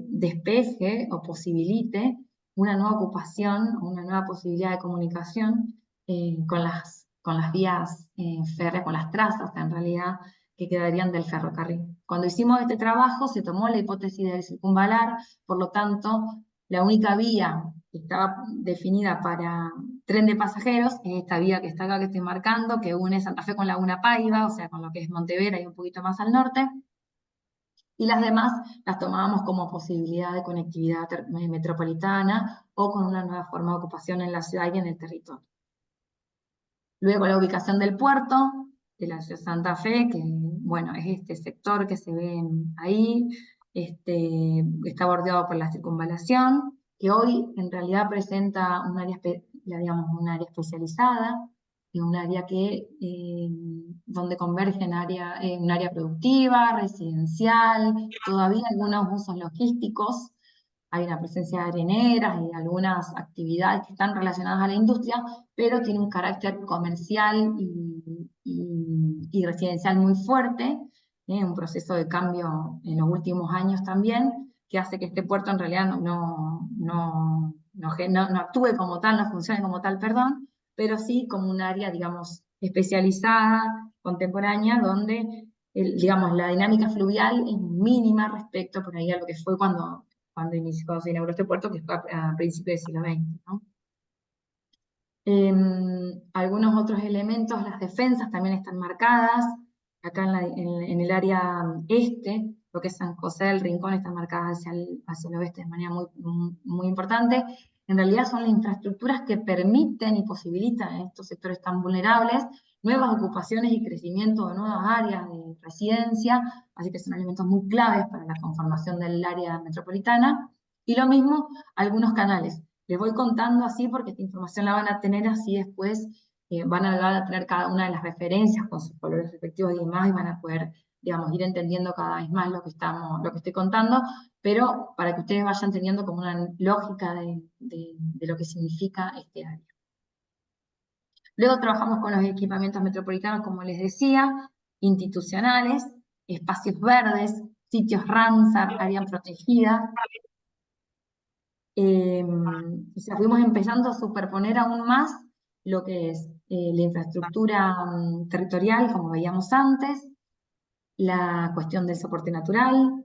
despeje o posibilite una nueva ocupación, una nueva posibilidad de comunicación con las vías férreas, con las trazas en realidad, que quedarían del ferrocarril. Cuando hicimos este trabajo se tomó la hipótesis del circunvalar, por lo tanto, la única vía que estaba definida para tren de pasajeros es esta vía que está acá, que estoy marcando, que une Santa Fe con Laguna Paiva, o sea, con lo que es Montevera y un poquito más al norte, y las demás las tomábamos como posibilidad de conectividad metropolitana o con una nueva forma de ocupación en la ciudad y en el territorio. Luego la ubicación del puerto de la ciudad de Santa Fe, que bueno, es este sector que se ve ahí, está bordeado por la circunvalación, que hoy en realidad presenta un área, digamos, un área especializada, un área donde convergen un área productiva, residencial, todavía algunos usos logísticos, hay una presencia de areneras y algunas actividades que están relacionadas a la industria, pero tiene un carácter comercial y residencial muy fuerte, un proceso de cambio en los últimos años también, que hace que este puerto en realidad no actúe como tal, no funcione como tal, perdón, pero sí como un área, digamos, especializada, contemporánea, donde, digamos, la dinámica fluvial es mínima respecto por ahí a lo que fue cuando se inauguró este puerto, que fue a principios del siglo XX, ¿no? Algunos otros elementos, las defensas también están marcadas, acá en el área este, lo que es San José del Rincón está marcada hacia el oeste de manera muy importante. En realidad son las infraestructuras que permiten y posibilitan en estos sectores tan vulnerables nuevas ocupaciones y crecimiento de nuevas áreas de residencia, así que son elementos muy claves para la conformación del área metropolitana. Y lo mismo, algunos canales. Les voy contando así porque esta información la van a tener así después, van a tener cada una de las referencias con sus colores respectivos y demás, y van a poder, digamos, ir entendiendo cada vez más lo que estoy contando, pero para que ustedes vayan teniendo como una lógica de lo que significa este área. Luego trabajamos con los equipamientos metropolitanos, como les decía, institucionales, espacios verdes, sitios Ramsar, área protegida. O sea, fuimos empezando a superponer aún más lo que es la infraestructura territorial, como veíamos antes, la cuestión del soporte natural,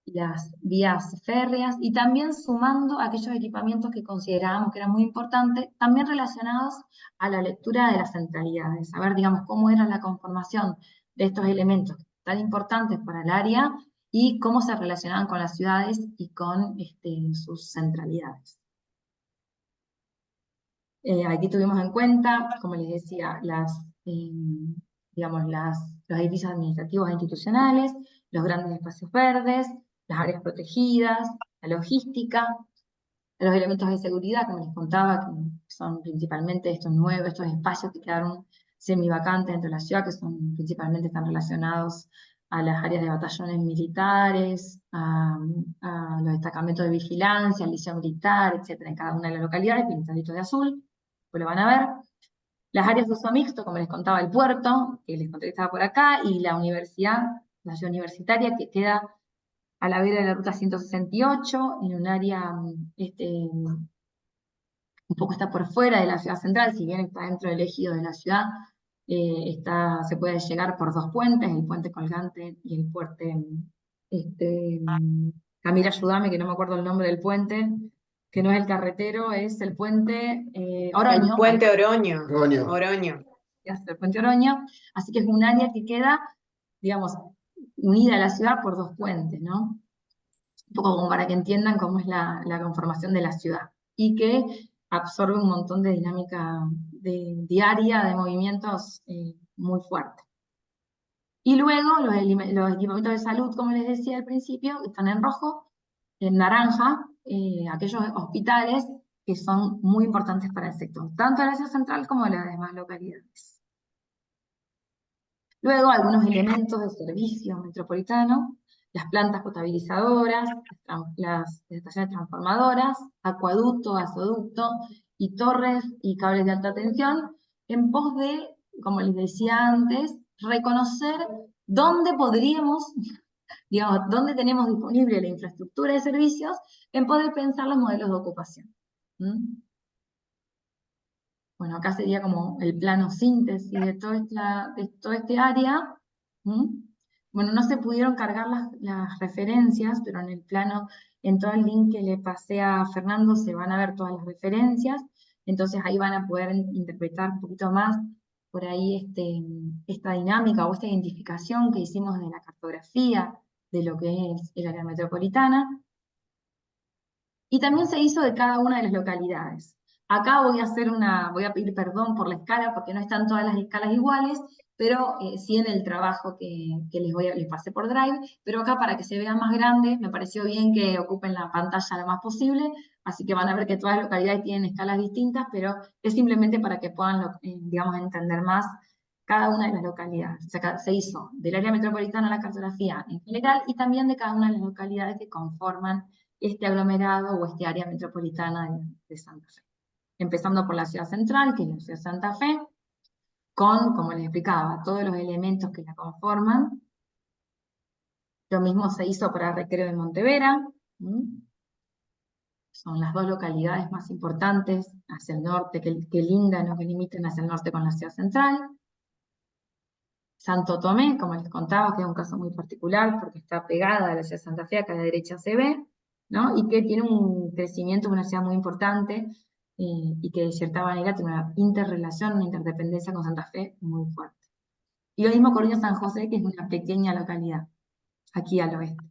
las vías férreas, y también sumando aquellos equipamientos que considerábamos que eran muy importantes, también relacionados a la lectura de las centralidades, saber, digamos, cómo era la conformación de estos elementos tan importantes para el área y cómo se relacionaban con las ciudades y con sus centralidades. Aquí tuvimos en cuenta, como les decía, digamos, los edificios administrativos e institucionales, los grandes espacios verdes, las áreas protegidas, la logística, los elementos de seguridad, como les contaba, que son principalmente estos espacios que quedaron semivacantes dentro de la ciudad, que principalmente están relacionados a las áreas de batallones militares, a los destacamentos de vigilancia, al liceo militar, etcétera, en cada una de las localidades, pintaditos de azul, pues lo van a ver. Las áreas de uso mixto, como les contaba, el puerto, que les conté que estaba por acá, y la universidad, la ciudad universitaria, que queda a la vera de la ruta 168, en un área, un poco está por fuera de la ciudad central, si bien está dentro del ejido de la ciudad, se puede llegar por dos puentes, el puente colgante y el puente, Camila, ayúdame, que no me acuerdo el nombre del puente, que no es el carretero, es el puente Oroño. El puente Oroño. Oroño. El puente Oroño, así que es un área que queda, digamos, unida a la ciudad por dos puentes, ¿no? Un poco como para que entiendan cómo es la conformación de la ciudad, y que absorbe un montón de dinámica diaria, de movimientos muy fuertes. Y luego los equipamientos de salud, como les decía al principio, están en rojo, en naranja, aquellos hospitales que son muy importantes para el sector, tanto de la ciudad central como de las demás localidades. Luego algunos elementos de servicio metropolitano, las plantas potabilizadoras, las estaciones transformadoras, acueducto, gasoducto y torres y cables de alta tensión, en pos de, como les decía antes, reconocer dónde podríamos, digamos, dónde tenemos disponible la infraestructura de servicios en poder pensar los modelos de ocupación. ¿Mm? Bueno, acá sería como el plano síntesis de todo este área. ¿Mm? Bueno, no se pudieron cargar las referencias, pero en el plano, en todo el link que le pasé a Fernando, se van a ver todas las referencias. Entonces ahí van a poder interpretar un poquito más por ahí esta dinámica o esta identificación que hicimos de la cartografía de lo que es el área metropolitana. Y también se hizo de cada una de las localidades. Acá voy a pedir perdón por la escala, porque no están todas las escalas iguales, pero sí en el trabajo que les pasé por Drive, pero acá para que se vea más grande, me pareció bien que ocupen la pantalla lo más posible, así que van a ver que todas las localidades tienen escalas distintas, pero es simplemente para que puedan, digamos, entender más cada una de las localidades. O sea, se hizo del área metropolitana la cartografía en general y también de cada una de las localidades que conforman este aglomerado o este área metropolitana de Santa Fe. Empezando por la ciudad central, que es la ciudad de Santa Fe, con, como les explicaba, todos los elementos que la conforman. Lo mismo se hizo para Recreo de Montevera. Son las dos localidades más importantes hacia el norte, que lindan o que limitan hacia el norte con la ciudad central. Santo Tomé, como les contaba, que es un caso muy particular porque está pegada a la ciudad de Santa Fe, acá a la derecha se ve, ¿no? Y que tiene un crecimiento, una ciudad muy importante y que de cierta manera tiene una interrelación, una interdependencia con Santa Fe muy fuerte. Y lo mismo Corrientes San José, que es una pequeña localidad, aquí al oeste.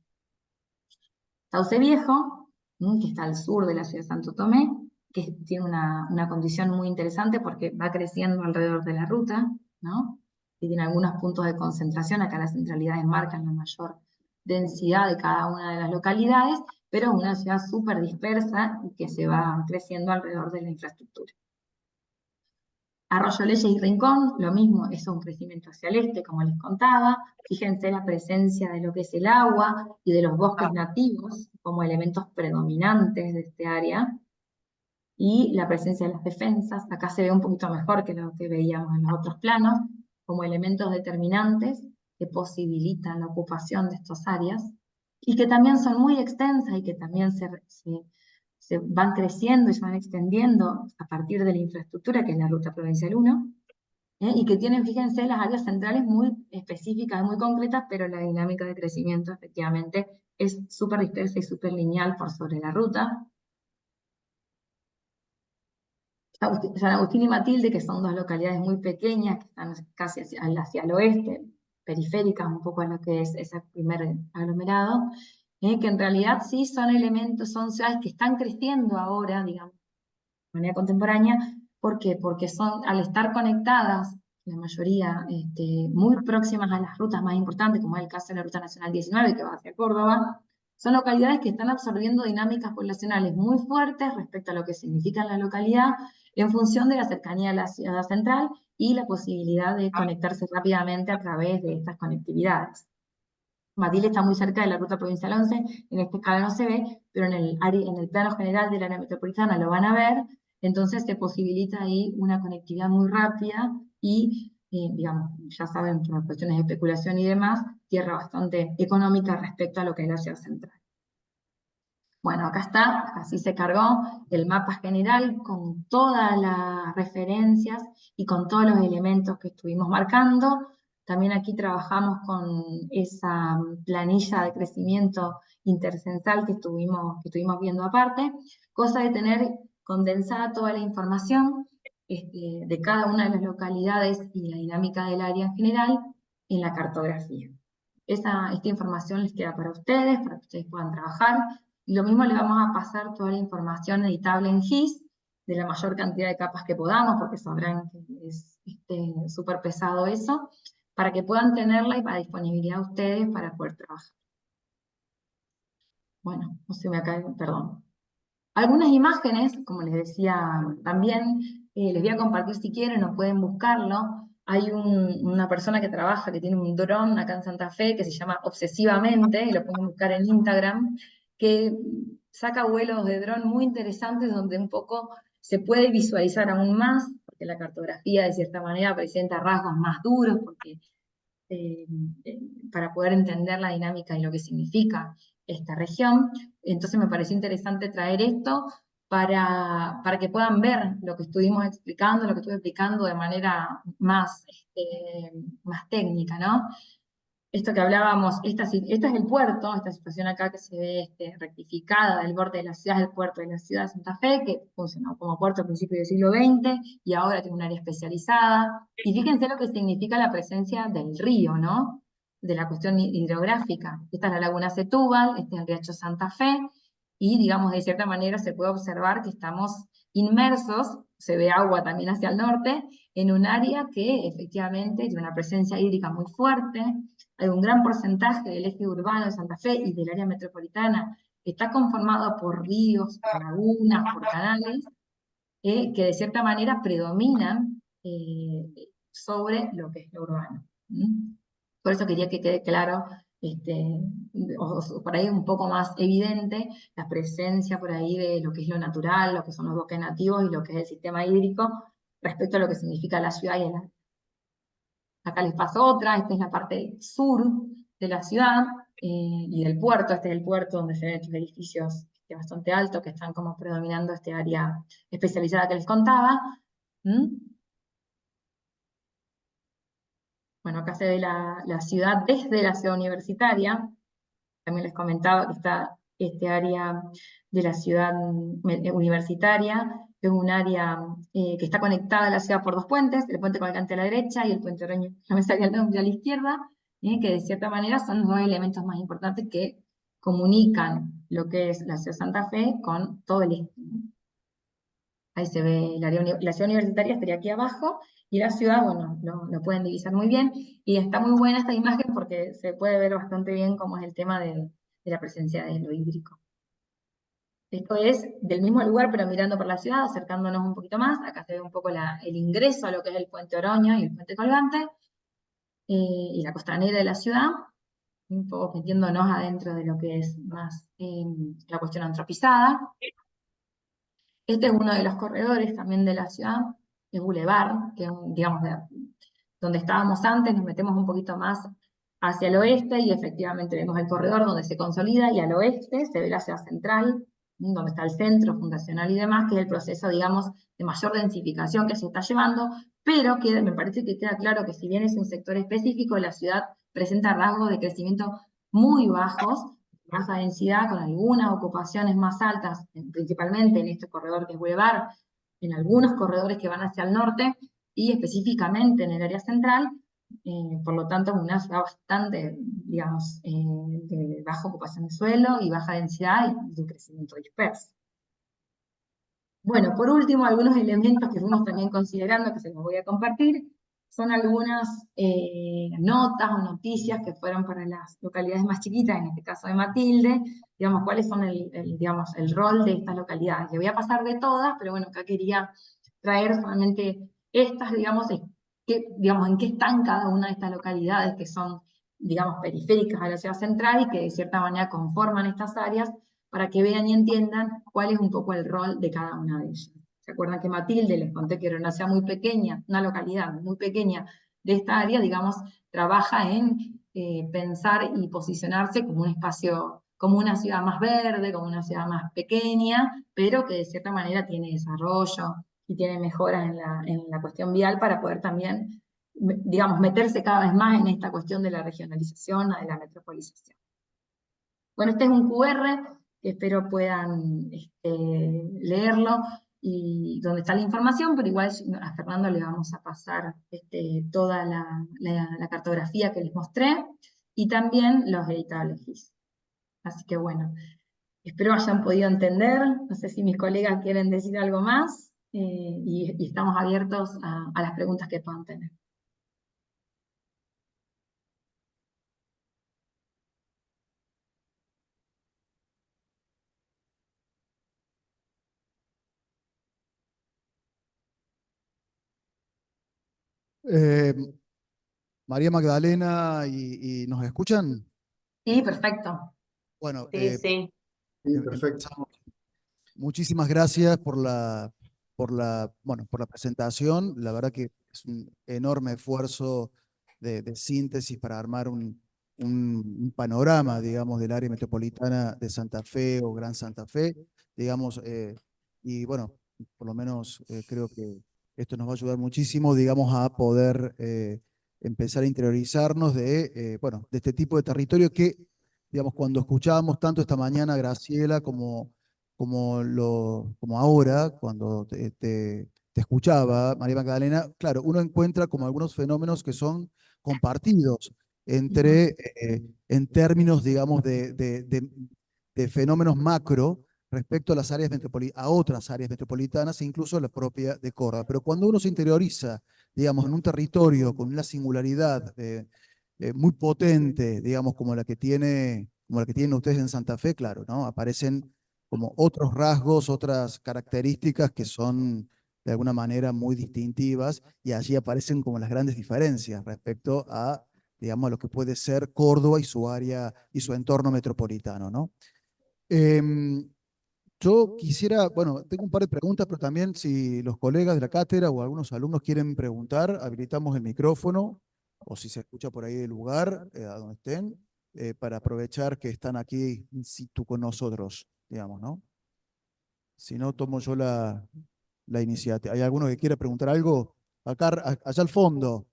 Sauce Viejo, que está al sur de la ciudad de Santo Tomé, que tiene una condición muy interesante porque va creciendo alrededor de la ruta, ¿no? Y tiene algunos puntos de concentración, acá las centralidades marcan la mayor densidad de cada una de las localidades, pero es una ciudad súper dispersa y que se va creciendo alrededor de la infraestructura. Arroyo Leyes y Rincón, lo mismo, es un crecimiento hacia el este, como les contaba. Fíjense la presencia de lo que es el agua y de los bosques nativos como elementos predominantes de este área. Y la presencia de las defensas, acá se ve un poquito mejor que lo que veíamos en los otros planos, como elementos determinantes que posibilitan la ocupación de estas áreas, y que también son muy extensas y que también se van creciendo y se van extendiendo a partir de la infraestructura, que es la Ruta Provincial 1, y que tienen, fíjense, las áreas centrales muy específicas, muy concretas, pero la dinámica de crecimiento efectivamente es súper dispersa y súper lineal por sobre la ruta. San Agustín y Matilde, que son dos localidades muy pequeñas, que están casi hacia el oeste, periféricas un poco a lo que es ese primer aglomerado, que en realidad sí son elementos, son ciudades que están creciendo ahora, digamos, de manera contemporánea. ¿Por qué? Porque son, al estar conectadas, la mayoría muy próximas a las rutas más importantes, como es el caso de la Ruta Nacional 19, que va hacia Córdoba, son localidades que están absorbiendo dinámicas poblacionales muy fuertes respecto a lo que significa la localidad, en función de la cercanía a la ciudad central y la posibilidad de conectarse rápidamente a través de estas conectividades. Matilde está muy cerca de la Ruta Provincial 11, en esta escala no se ve, pero en el plano general del área metropolitana lo van a ver, entonces se posibilita ahí una conectividad muy rápida y, digamos, ya saben, por cuestiones de especulación y demás, tierra bastante económica respecto a lo que es la ciudad central. Bueno, acá está, así se cargó el mapa general con todas las referencias y con todos los elementos que estuvimos marcando. También aquí trabajamos con esa planilla de crecimiento intercensal que estuvimos viendo aparte, cosa de tener condensada toda la información de cada una de las localidades y la dinámica del área en general en la cartografía. Esta información les queda para que ustedes puedan trabajar. Y lo mismo le vamos a pasar toda la información editable en GIS, de la mayor cantidad de capas que podamos, porque sabrán que es súper pesado eso, para que puedan tenerla y para disponibilidad de ustedes para poder trabajar. Bueno, no se me cae, perdón. Algunas imágenes, como les decía también, les voy a compartir si quieren o pueden buscarlo. Hay una persona que trabaja, que tiene un dron acá en Santa Fe, que se llama Obsesivamente, y lo pueden buscar en Instagram, que saca vuelos de dron muy interesantes, donde un poco se puede visualizar aún más, porque la cartografía de cierta manera presenta rasgos más duros, porque para poder entender la dinámica y lo que significa esta región. Entonces me pareció interesante traer esto para que puedan ver lo que estuvimos explicando, lo que estuve explicando de manera más técnica, ¿no? Esto que hablábamos, este es el puerto, esta situación acá que se ve rectificada del borde de la ciudad, es el puerto de la ciudad de Santa Fe, que funcionó como puerto a principios del siglo XX y ahora tiene un área especializada. Y fíjense lo que significa la presencia del río, ¿no? De la cuestión hidrográfica. Esta es la laguna Setúbal, este es el riacho Santa Fe, y digamos, de cierta manera se puede observar que estamos inmersos, se ve agua también hacia el norte, en un área que efectivamente tiene una presencia hídrica muy fuerte. Hay un gran porcentaje del eje urbano de Santa Fe y del área metropolitana que está conformado por ríos, por lagunas, por canales, que de cierta manera predominan sobre lo que es lo urbano. Por eso quería que quede claro, o por ahí un poco más evidente, la presencia por ahí de lo que es lo natural, lo que son los bosques nativos y lo que es el sistema hídrico, respecto a lo que significa la ciudad y el área. Acá les paso otra, esta es la parte sur de la ciudad y del puerto. Este es el puerto donde se ven estos edificios bastante altos que están como predominando este área especializada que les contaba. Bueno, acá se ve la ciudad desde la ciudad universitaria. También les comentaba que está este área de la ciudad universitaria, que es un área que está conectada a la ciudad por dos puentes, el puente Colgante a la derecha y el puente Oroño, no me salía el nombre, a la izquierda, que de cierta manera son los dos elementos más importantes que comunican lo que es la ciudad de Santa Fe con todo el este. Ahí se ve la ciudad universitaria, estaría aquí abajo, y la ciudad, bueno, lo pueden divisar muy bien, y está muy buena esta imagen porque se puede ver bastante bien cómo es el tema de la presencia de lo hídrico. Esto es del mismo lugar, pero mirando por la ciudad, acercándonos un poquito más. Acá se ve un poco el ingreso a lo que es el puente Oroño y el puente Colgante, y la costanera de la ciudad, un poco metiéndonos adentro de lo que es más la cuestión antropizada. Este es uno de los corredores también de la ciudad, el Boulevard, que digamos, donde estábamos antes, nos metemos un poquito más hacia el oeste y efectivamente vemos el corredor donde se consolida y al oeste se ve la ciudad central, donde está el centro fundacional y demás, que es el proceso, digamos, de mayor densificación que se está llevando, pero que me parece que queda claro que si bien es un sector específico, la ciudad presenta rasgos de crecimiento muy bajos, baja densidad, con algunas ocupaciones más altas, principalmente en este corredor que es Boulevard, en algunos corredores que van hacia el norte, y específicamente en el área central, por lo tanto una ciudad bastante, digamos, de baja ocupación de suelo y baja densidad y de crecimiento disperso. Bueno, por último, algunos elementos que fuimos también considerando, que se los voy a compartir, son algunas notas o noticias que fueron para las localidades más chiquitas, en este caso de Matilde, digamos, cuáles son digamos, el rol de estas localidades. Le voy a pasar de todas, pero bueno, acá quería traer solamente estas, digamos, digamos, en qué están cada una de estas localidades que son, digamos, periféricas a la ciudad central y que de cierta manera conforman estas áreas para que vean y entiendan cuál es un poco el rol de cada una de ellas. ¿Se acuerdan que Matilde, les conté que era una ciudad muy pequeña, una localidad muy pequeña de esta área, digamos, trabaja en pensar y posicionarse como un espacio, como una ciudad más verde, como una ciudad más pequeña, pero que de cierta manera tiene desarrollo y tiene mejoras en la cuestión vial para poder también, digamos, meterse cada vez más en esta cuestión de la regionalización, de la metropolización. Bueno, este es un QR que espero puedan leerlo y donde está la información, pero igual a Fernando le vamos a pasar toda la cartografía que les mostré y también los editables GIS. Así que bueno, espero hayan podido entender, no sé si mis colegas quieren decir algo más y estamos abiertos a las preguntas que puedan tener. Eh, María Magdalena, ¿y nos escuchan? Sí, perfecto. Bueno, Sí, sí. Sí, perfecto. empezamos. Muchísimas gracias bueno, por la presentación. La verdad que es un enorme esfuerzo de síntesis para armar un panorama, digamos, del área metropolitana de Santa Fe o Gran Santa Fe, digamos, y bueno, por lo menos creo que esto nos va a ayudar muchísimo, digamos, a poder empezar a interiorizarnos bueno, de este tipo de territorio que, digamos, cuando escuchábamos tanto esta mañana a Graciela como ahora, cuando te escuchaba, María Magdalena, claro, uno encuentra como algunos fenómenos que son compartidos Ujú, en términos, digamos, de fenómenos macro respecto a las áreas a otras áreas metropolitanas e incluso la propia de Córdoba. Pero cuando uno se interioriza, digamos, en un territorio con una singularidad muy potente, digamos, como la que tienen ustedes en Santa Fe, claro, ¿no? Aparecen como otros rasgos, otras características que son de alguna manera muy distintivas y allí aparecen como las grandes diferencias respecto a, digamos, a lo que puede ser Córdoba y su área y su entorno metropolitano, ¿no? Em, yo quisiera, bueno, tengo un par de preguntas, pero también si los colegas de la cátedra o algunos alumnos quieren preguntar, habilitamos el micrófono o si se escucha por ahí del lugar, a donde estén, para aprovechar que están aquí in situ con nosotros, digamos, ¿no? Si no, tomo yo la iniciativa. ¿Hay alguno que quiera preguntar algo? Acá, allá al fondo.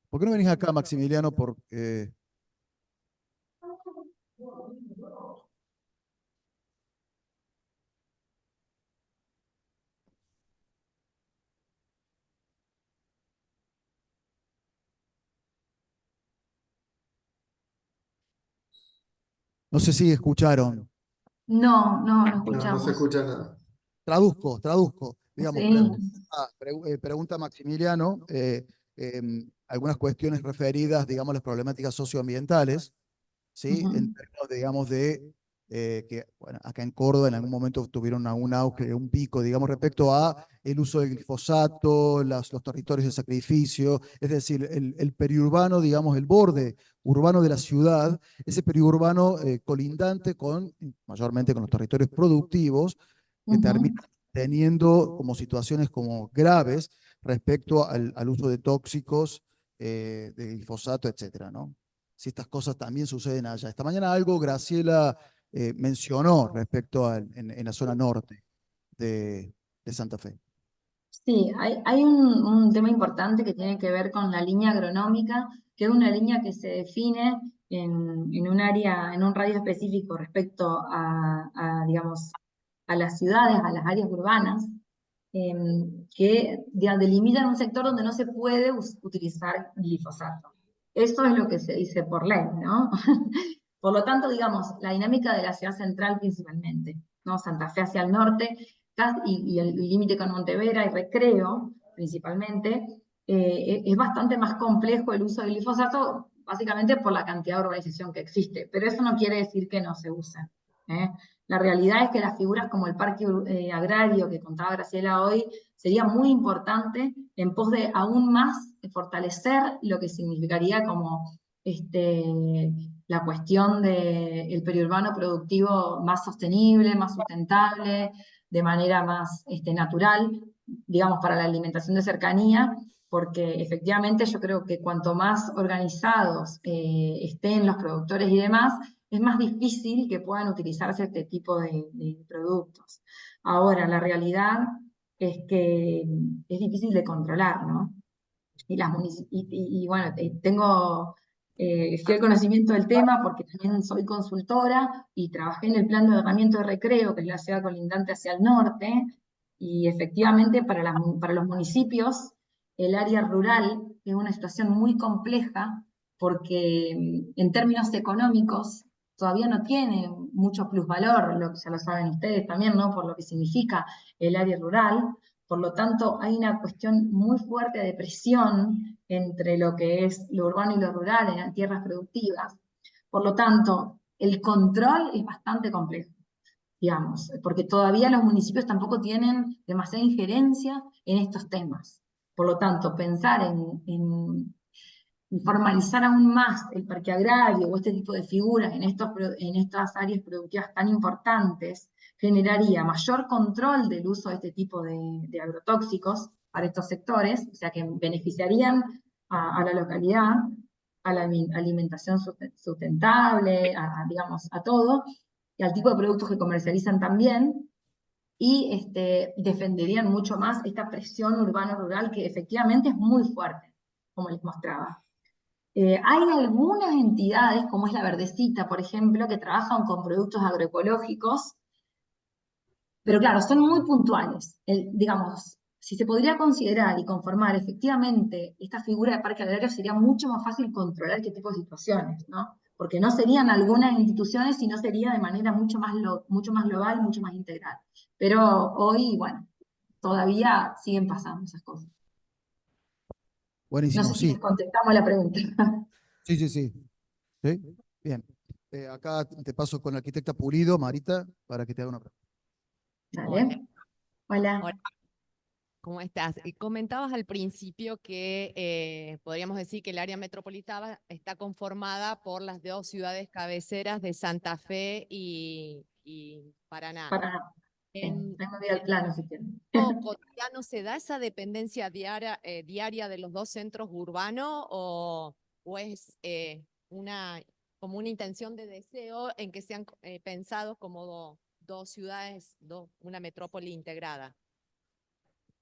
¿Por qué no venís acá, Maximiliano? Porque no sé si escucharon. no, no No, no se escuchamos. escucha nada. Traduzco. Digamos, Sí. pregunta Maximiliano algunas cuestiones referidas, digamos, a las problemáticas socioambientales, ¿sí? Ujú, En términos, digamos, de que, bueno, acá en Córdoba en algún momento tuvieron un auge, un pico, digamos, respecto a el uso del glifosato, los territorios de sacrificio, es decir, el periurbano, digamos, el borde urbano de la ciudad, ese periurbano colindante mayormente con los territorios productivos, que terminan ujú. teniendo como situaciones como graves respecto al uso de tóxicos, de glifosato, etcétera, ¿no? Si estas cosas también suceden allá. Esta mañana algo Graciela mencionó respecto en la zona norte de Santa Fe. Sí, hay un tema importante que tiene que ver con la línea agronómica, que es una línea que se define en un área, en un radio específico respecto digamos, a las ciudades, a las áreas urbanas, que delimitan un sector donde no se puede utilizar glifosato. Eso es lo que se dice por ley, ¿no? Por lo tanto, digamos, la dinámica de la ciudad central principalmente, ¿no? Santa Fe hacia el norte, y el límite con Montevera y Recreo, principalmente, es bastante más complejo el uso del glifosato, básicamente por la cantidad de urbanización que existe. Pero eso no quiere decir que no se use, ¿eh? La realidad es que las figuras como el parque agrario que contaba Graciela hoy sería muy importante en pos de aún más fortalecer lo que significaría como la cuestión del periurbano productivo más sostenible, más sustentable, de manera más natural, digamos, para la alimentación de cercanía, porque efectivamente yo creo que cuanto más organizados estén los productores y demás, es más difícil que puedan utilizarse este tipo de productos. Ahora, la realidad es que es difícil de controlar, ¿no? Y bueno, tengo fiel conocimiento del tema porque también soy consultora y trabajé en el plan de ordenamiento de Recreo, que es la ciudad colindante hacia el norte, y efectivamente para los municipios el área rural es una situación muy compleja porque en términos económicos todavía no tiene mucho plusvalor, ya lo saben ustedes también, ¿no? Por lo que significa el área rural. Por lo tanto, hay una cuestión muy fuerte de presión entre lo que es lo urbano y lo rural en tierras productivas. Por lo tanto, el control es bastante complejo, digamos, porque todavía los municipios tampoco tienen demasiada injerencia en estos temas. Por lo tanto, pensar en formalizar aún más el parque agrario o este tipo de figuras en estas áreas productivas tan importantes generaría mayor control del uso de este tipo de agrotóxicos para estos sectores, o sea que beneficiarían a la localidad, a la alimentación sustentable, digamos, a todo, y al tipo de productos que comercializan también, y defenderían mucho más esta presión urbano-rural que efectivamente es muy fuerte, como les mostraba. Hay algunas entidades, como es la Verdecita, por ejemplo, que trabajan con productos agroecológicos, pero claro, son muy puntuales. Digamos, si se podría considerar y conformar efectivamente esta figura de parque agrario, sería mucho más fácil controlar qué tipo de situaciones, ¿no? Porque no serían algunas instituciones, sino sería de manera mucho más global, mucho más integral. Pero hoy, bueno, todavía siguen pasando esas cosas. No Buenísimo, sé si les sí. contestamos la pregunta. Sí, sí, sí. ¿Sí? Bien. Acá te paso con la arquitecta Pulido, Marita, para que te haga una pregunta. Hola, Dale. Hola. hola, ¿cómo estás? Comentabas al principio que podríamos decir que el área metropolitana está conformada por las dos ciudades cabeceras de Santa Fe y Paraná. Para, sí, En, ahí me voy al plano si quieren. ¿Cotidiano se da esa dependencia diaria de los dos centros urbanos o es como una intención de deseo en que sean pensados como dos ciudades, una metrópoli integrada?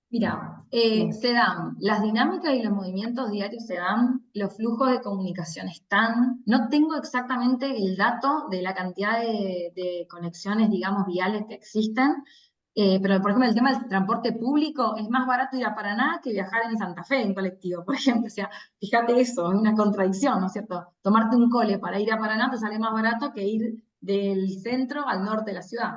Mira, se dan, las dinámicas y los movimientos diarios se dan, los flujos de comunicación están. No tengo exactamente el dato de la cantidad de conexiones, digamos, viales que existen, pero por ejemplo el tema del transporte público, es más barato ir a Paraná que viajar en Santa Fe en colectivo, por ejemplo. O sea, fíjate eso, es una contradicción, ¿no es cierto? Tomarte un cole para ir a Paraná te sale más barato que ir del centro al norte de la ciudad.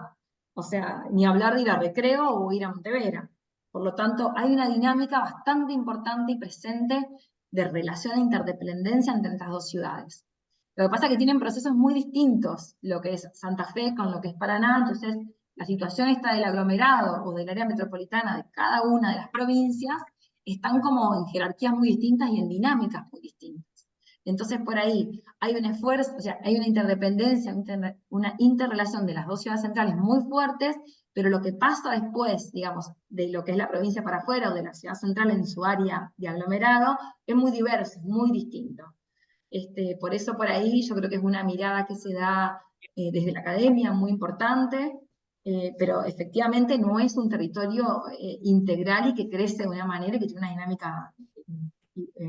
O sea, ni hablar de ir a Recreo o ir a Montevera. Por lo tanto, hay una dinámica bastante importante y presente de relación e interdependencia entre estas dos ciudades. Lo que pasa es que tienen procesos muy distintos, lo que es Santa Fe con lo que es Paraná, entonces la situación esta del aglomerado o del área metropolitana de cada una de las provincias están como en jerarquías muy distintas y en dinámicas muy distintas. Entonces por ahí hay un esfuerzo, o sea, hay una interdependencia, una interrelación de las dos ciudades centrales muy fuertes, pero lo que pasa después, digamos, de lo que es la provincia para afuera o de la ciudad central en su área de aglomerado, es muy diverso, es muy distinto. Por eso por ahí yo creo que es una mirada que se da desde la academia muy importante, pero efectivamente no es un territorio integral y que crece de una manera y que tiene una dinámica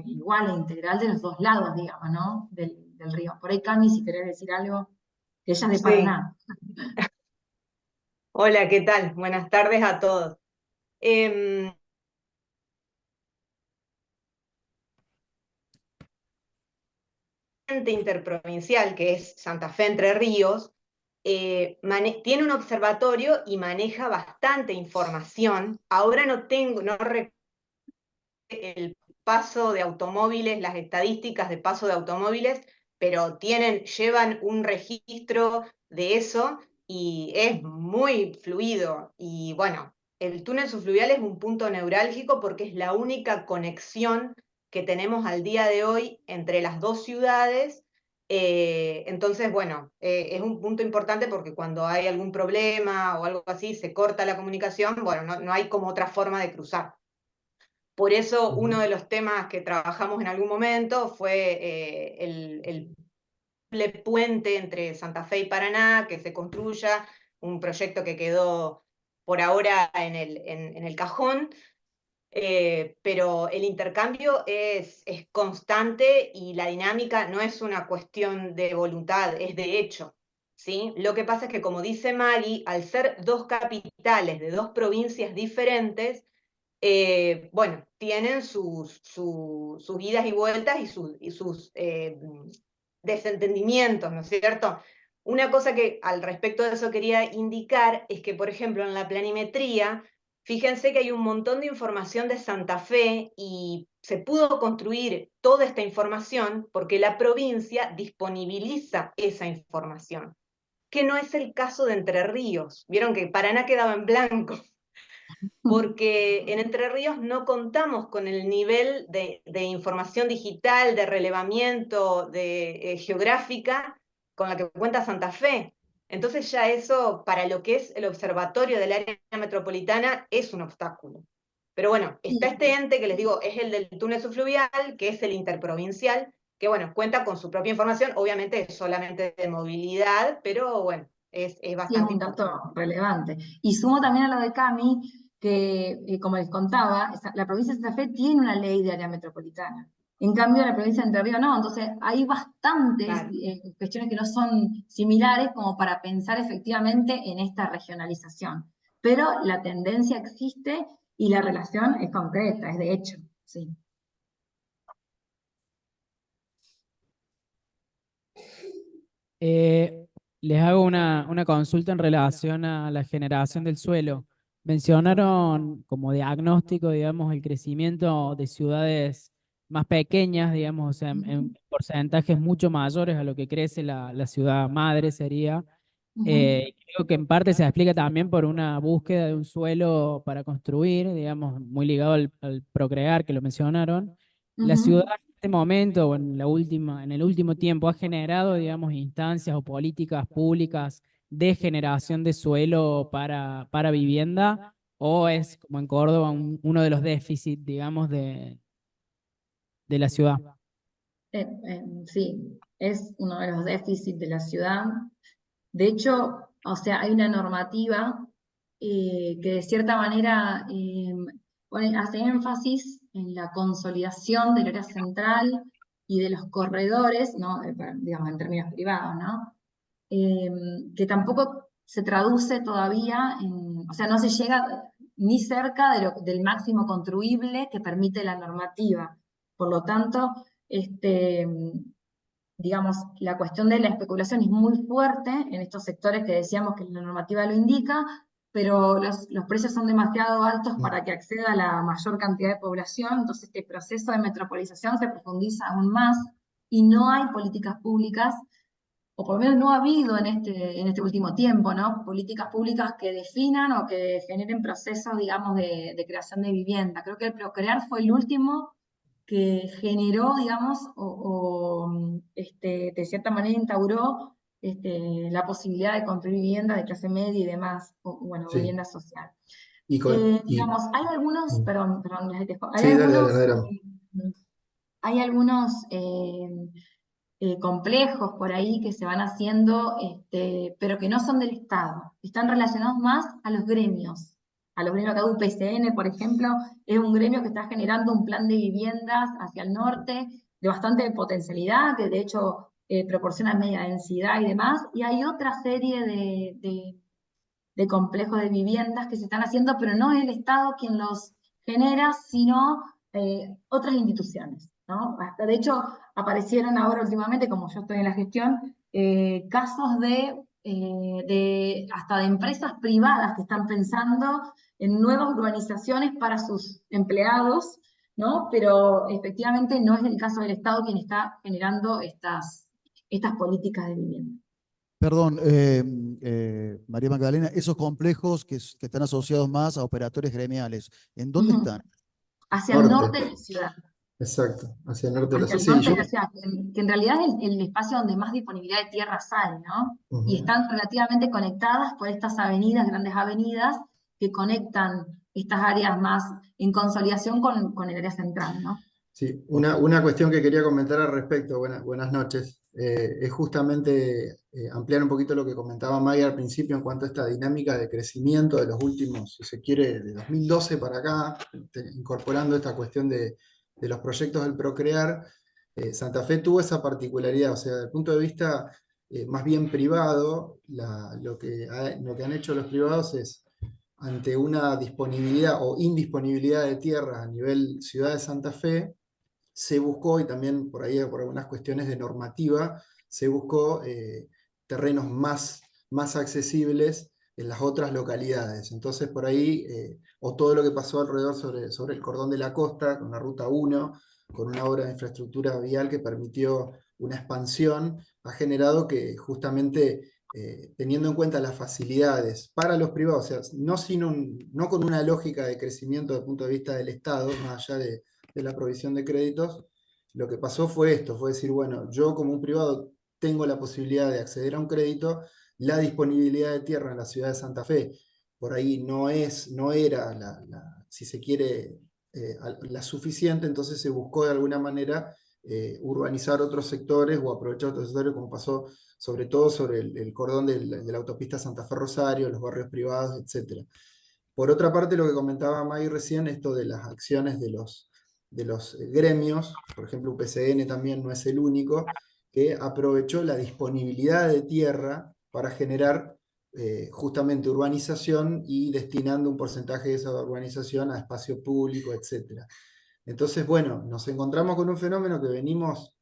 igual e integral de los dos lados, digamos, ¿no? Del río. Por ahí, Cami, si querés decir algo, que ella es de Sí, Paraná. hola, ¿qué tal? Buenas tardes a todos. Em, Ente interprovincial, que es Santa Fe Entre Ríos, tiene un observatorio y maneja bastante información. Ahora no recuerdo el paso de automóviles, las estadísticas de paso de automóviles, pero llevan un registro de eso y es muy fluido. Y bueno, el túnel subfluvial es un punto neurálgico porque es la única conexión que tenemos al día de hoy entre las dos ciudades. Entonces, bueno, es un punto importante porque cuando hay algún problema o algo así, se corta la comunicación, bueno, no hay como otra forma de cruzar. Por eso uno de los temas que trabajamos en algún momento fue el puente entre Santa Fe y Paraná, que se construya, un proyecto que quedó por ahora en el cajón, pero el intercambio es constante y la dinámica no es una cuestión de voluntad, es de hecho. ¿Sí? Lo que pasa es que, como dice Maggie, al ser dos capitales de dos provincias diferentes, bueno, tienen sus idas y vueltas y sus desentendimientos, ¿no es cierto? Una cosa que al respecto de eso quería indicar es que, por ejemplo, en la planimetría, fíjense que hay un montón de información de Santa Fe y se pudo construir toda esta información porque la provincia disponibiliza esa información, que no es el caso de Entre Ríos. Vieron que Paraná quedaba en blanco porque en Entre Ríos no contamos con el nivel de información digital, de relevamiento geográfica con la que cuenta Santa Fe. Entonces ya eso, para lo que es el observatorio del área metropolitana, es un obstáculo. Pero bueno, está Sí, este ente que les digo, es el del túnel subfluvial, que es el interprovincial, que bueno, cuenta con su propia información, obviamente es solamente de movilidad, pero bueno, es sí, es bastante un importante. dato relevante. Y sumo también a lo de Cami, que como les contaba, la provincia de Santa Fe tiene una ley de área metropolitana. En cambio, la provincia de Entre Ríos no. Entonces, hay bastantes Claro. cuestiones que no son similares como para pensar efectivamente en esta regionalización. Pero la tendencia existe y la relación es concreta, es de hecho, sí. Eh, Les hago una consulta en relación a la generación del suelo. Mencionaron como diagnóstico, digamos, el crecimiento de ciudades más pequeñas, digamos, o sea, en porcentajes mucho mayores a lo que crece la ciudad madre sería. Creo que en parte se explica también por una búsqueda de un suelo para construir, digamos, muy ligado al procrear, que lo mencionaron. La ciudad Ujú. en este momento, o en el último tiempo, ha generado, digamos, instancias o políticas públicas de generación de suelo para vivienda, o es, como en Córdoba, uno de los déficits, digamos, de la ciudad. Sí, es uno de los déficits de la ciudad. De hecho, o sea, hay una normativa que de cierta manera hace énfasis en la consolidación del área central y de los corredores, ¿no? Digamos, en términos privados, ¿no? Eh, que tampoco se traduce todavía o sea, no se llega ni cerca del máximo construible que permite la normativa. Por lo tanto, digamos, la cuestión de la especulación es muy fuerte en estos sectores que decíamos que la normativa lo indica, pero los precios son demasiado altos para que acceda a la mayor cantidad de población, entonces este proceso de metropolización se profundiza aún más y no hay políticas públicas, o por lo menos no ha habido en este último tiempo, ¿no? Políticas públicas que definan o que generen procesos, digamos, de creación de vivienda. Creo que el Procrear fue el último que generó, digamos, de cierta manera instauró la posibilidad de construir vivienda de clase media y demás, o, bueno, Sí. vivienda social. Y Digamos, hay algunos, perdón, les dejo, sí, dale, dale, dale. hay algunos complejos por ahí que se van haciendo, pero que no son del Estado, están relacionados más a los gremios. A los gremios acá UPCN, por ejemplo, es un gremio que está generando un plan de viviendas hacia el norte de bastante potencialidad, que de hecho proporciona media densidad y demás, y hay otra serie de complejos de viviendas que se están haciendo, pero no es el Estado quien los genera, sino otras instituciones, ¿no? Hasta, de hecho, aparecieron ahora últimamente, como yo estoy en la gestión, casos hasta de empresas privadas que están pensando en nuevas urbanizaciones para sus empleados, ¿no? Pero efectivamente no es el caso del Estado quien está generando estas políticas de vivienda. Perdón, María Magdalena, esos complejos que están asociados más a operadores gremiales, ¿en dónde Ujú. están? Hacia el Norte, norte de la ciudad. exacto, hacia el norte de la Hacia ciudad. el Sí, norte yo, de la ciudad, que en realidad es el espacio donde más disponibilidad de tierras hay, ¿no? Y ujú. están relativamente conectadas por estas avenidas, grandes avenidas, que conectan estas áreas más en consolidación con el área central, ¿no? Sí, una cuestión que quería comentar al respecto, buenas noches, es justamente ampliar un poquito lo que comentaba Maya al principio en cuanto a esta dinámica de crecimiento de los últimos, si se quiere, de 2012 para acá, incorporando esta cuestión de los proyectos del Procrear. Santa Fe tuvo esa particularidad, o sea, desde el punto de vista más bien privado, lo que han hecho los privados es ante una disponibilidad o indisponibilidad de tierras a nivel ciudad de Santa Fe, se buscó, y también por ahí por algunas cuestiones de normativa, se buscó terrenos más accesibles en las otras localidades. Entonces por ahí, o todo lo que pasó alrededor sobre el cordón de la costa, con la Ruta 1, con una obra de infraestructura vial que permitió una expansión, ha generado que justamente teniendo en cuenta las facilidades para los privados, o sea, no con una lógica de crecimiento desde el punto de vista del Estado, más allá de la provisión de créditos, lo que pasó fue esto, fue decir, bueno, yo como un privado tengo la posibilidad de acceder a un crédito, la disponibilidad de tierra en la ciudad de Santa Fe, por ahí no era si se quiere, la suficiente, entonces se buscó de alguna manera urbanizar otros sectores o aprovechar otros sectores, como pasó sobre todo sobre el cordón de la autopista Santa Fe Rosario, los barrios privados, etc. Por otra parte, lo que comentaba Maggie recién, esto de las acciones de los gremios, por ejemplo, UPCN también no es el único, que aprovechó la disponibilidad de tierra para generar justamente urbanización y destinando un porcentaje de esa urbanización a espacio público, etc. Entonces, bueno, nos encontramos con un fenómeno que venimos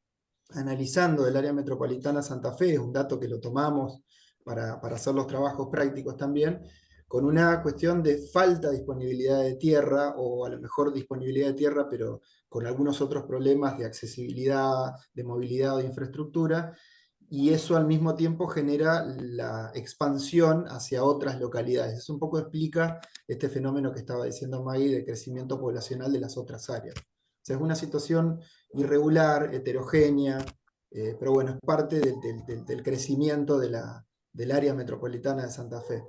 analizando del área metropolitana Santa Fe, es un dato que lo tomamos para hacer los trabajos prácticos también, con una cuestión de falta de disponibilidad de tierra, o a lo mejor disponibilidad de tierra, pero con algunos otros problemas de accesibilidad, de movilidad o de infraestructura, y eso al mismo tiempo genera la expansión hacia otras localidades. Eso un poco explica este fenómeno que estaba diciendo Maggie de crecimiento poblacional de las otras áreas. O sea, es una situación irregular, heterogénea, pero bueno, es parte del crecimiento del área metropolitana de Santa Fe.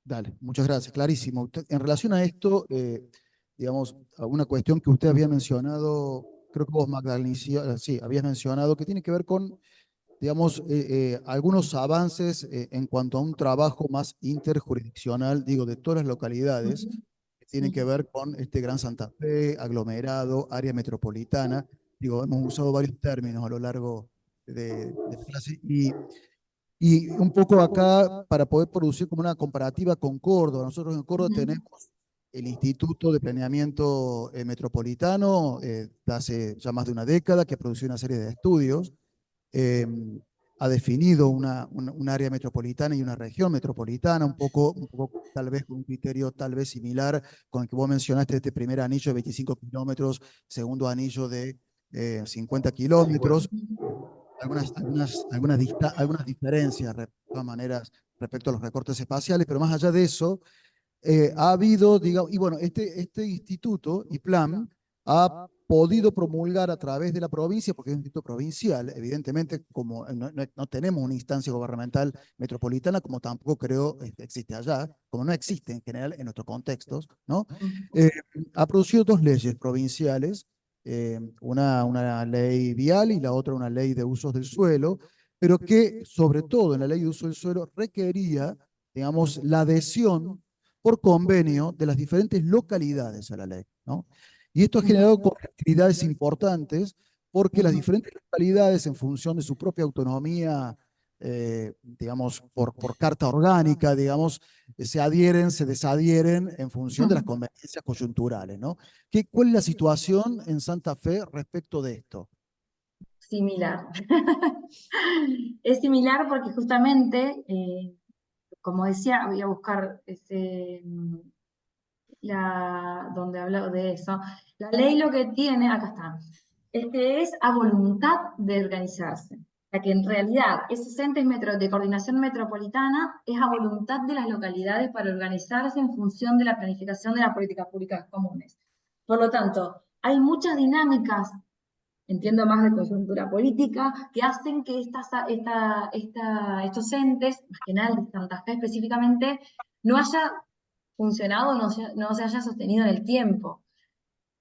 Dale, muchas gracias, clarísimo. En relación a esto, digamos, alguna cuestión que usted había mencionado, creo que vos, Magdalena, sí, habías mencionado, que tiene que ver con, digamos, algunos avances en cuanto a un trabajo más interjurisdiccional, digo, de todas las localidades, que tienen que ver con este Gran Santa Fe, aglomerado, área metropolitana. Digo, hemos usado varios términos a lo largo de la clase, y un poco acá para poder producir como una comparativa con Córdoba. Nosotros en Córdoba tenemos el Instituto de Planeamiento Metropolitano de hace ya más de una década, que ha producido una serie de estudios, ha definido un área metropolitana y una región metropolitana, un poco tal vez con un criterio tal vez similar con el que vos mencionaste, este primer anillo de 25 kilómetros, segundo anillo de 50 kilómetros. Algunas diferencias de todas maneras respecto a los recortes espaciales, pero más allá de eso, ha habido, digamos, y bueno, este instituto y plan ha podido promulgar a través de la provincia, porque es un instituto provincial, evidentemente, como no tenemos una instancia gubernamental metropolitana, como tampoco creo existe allá, como no existe en general en nuestros contextos, ¿no? Ha producido dos leyes provinciales, una ley vial y la otra una ley de usos del suelo, pero que sobre todo en la ley de uso del suelo requería, digamos, la adhesión por convenio de las diferentes localidades a la ley, ¿no? Y esto ha generado actividades importantes porque las diferentes localidades, en función de su propia autonomía, digamos, por carta orgánica, digamos, se adhieren, se desadhieren en función de las conveniencias coyunturales, ¿no? ¿Cuál es la situación en Santa Fe respecto de esto? Similar. Es similar porque justamente, como decía, voy a buscar donde hablo de eso. La ley lo que tiene, acá está, es que es a voluntad de organizarse. O sea que en realidad esos entes de coordinación metropolitana es a voluntad de las localidades para organizarse en función de la planificación de las políticas públicas comunes. Por lo tanto, hay muchas dinámicas, entiendo más de coyuntura política, que hacen que estos entes, más que nada de Santa Fe específicamente, no haya funcionado, no se haya sostenido en el tiempo,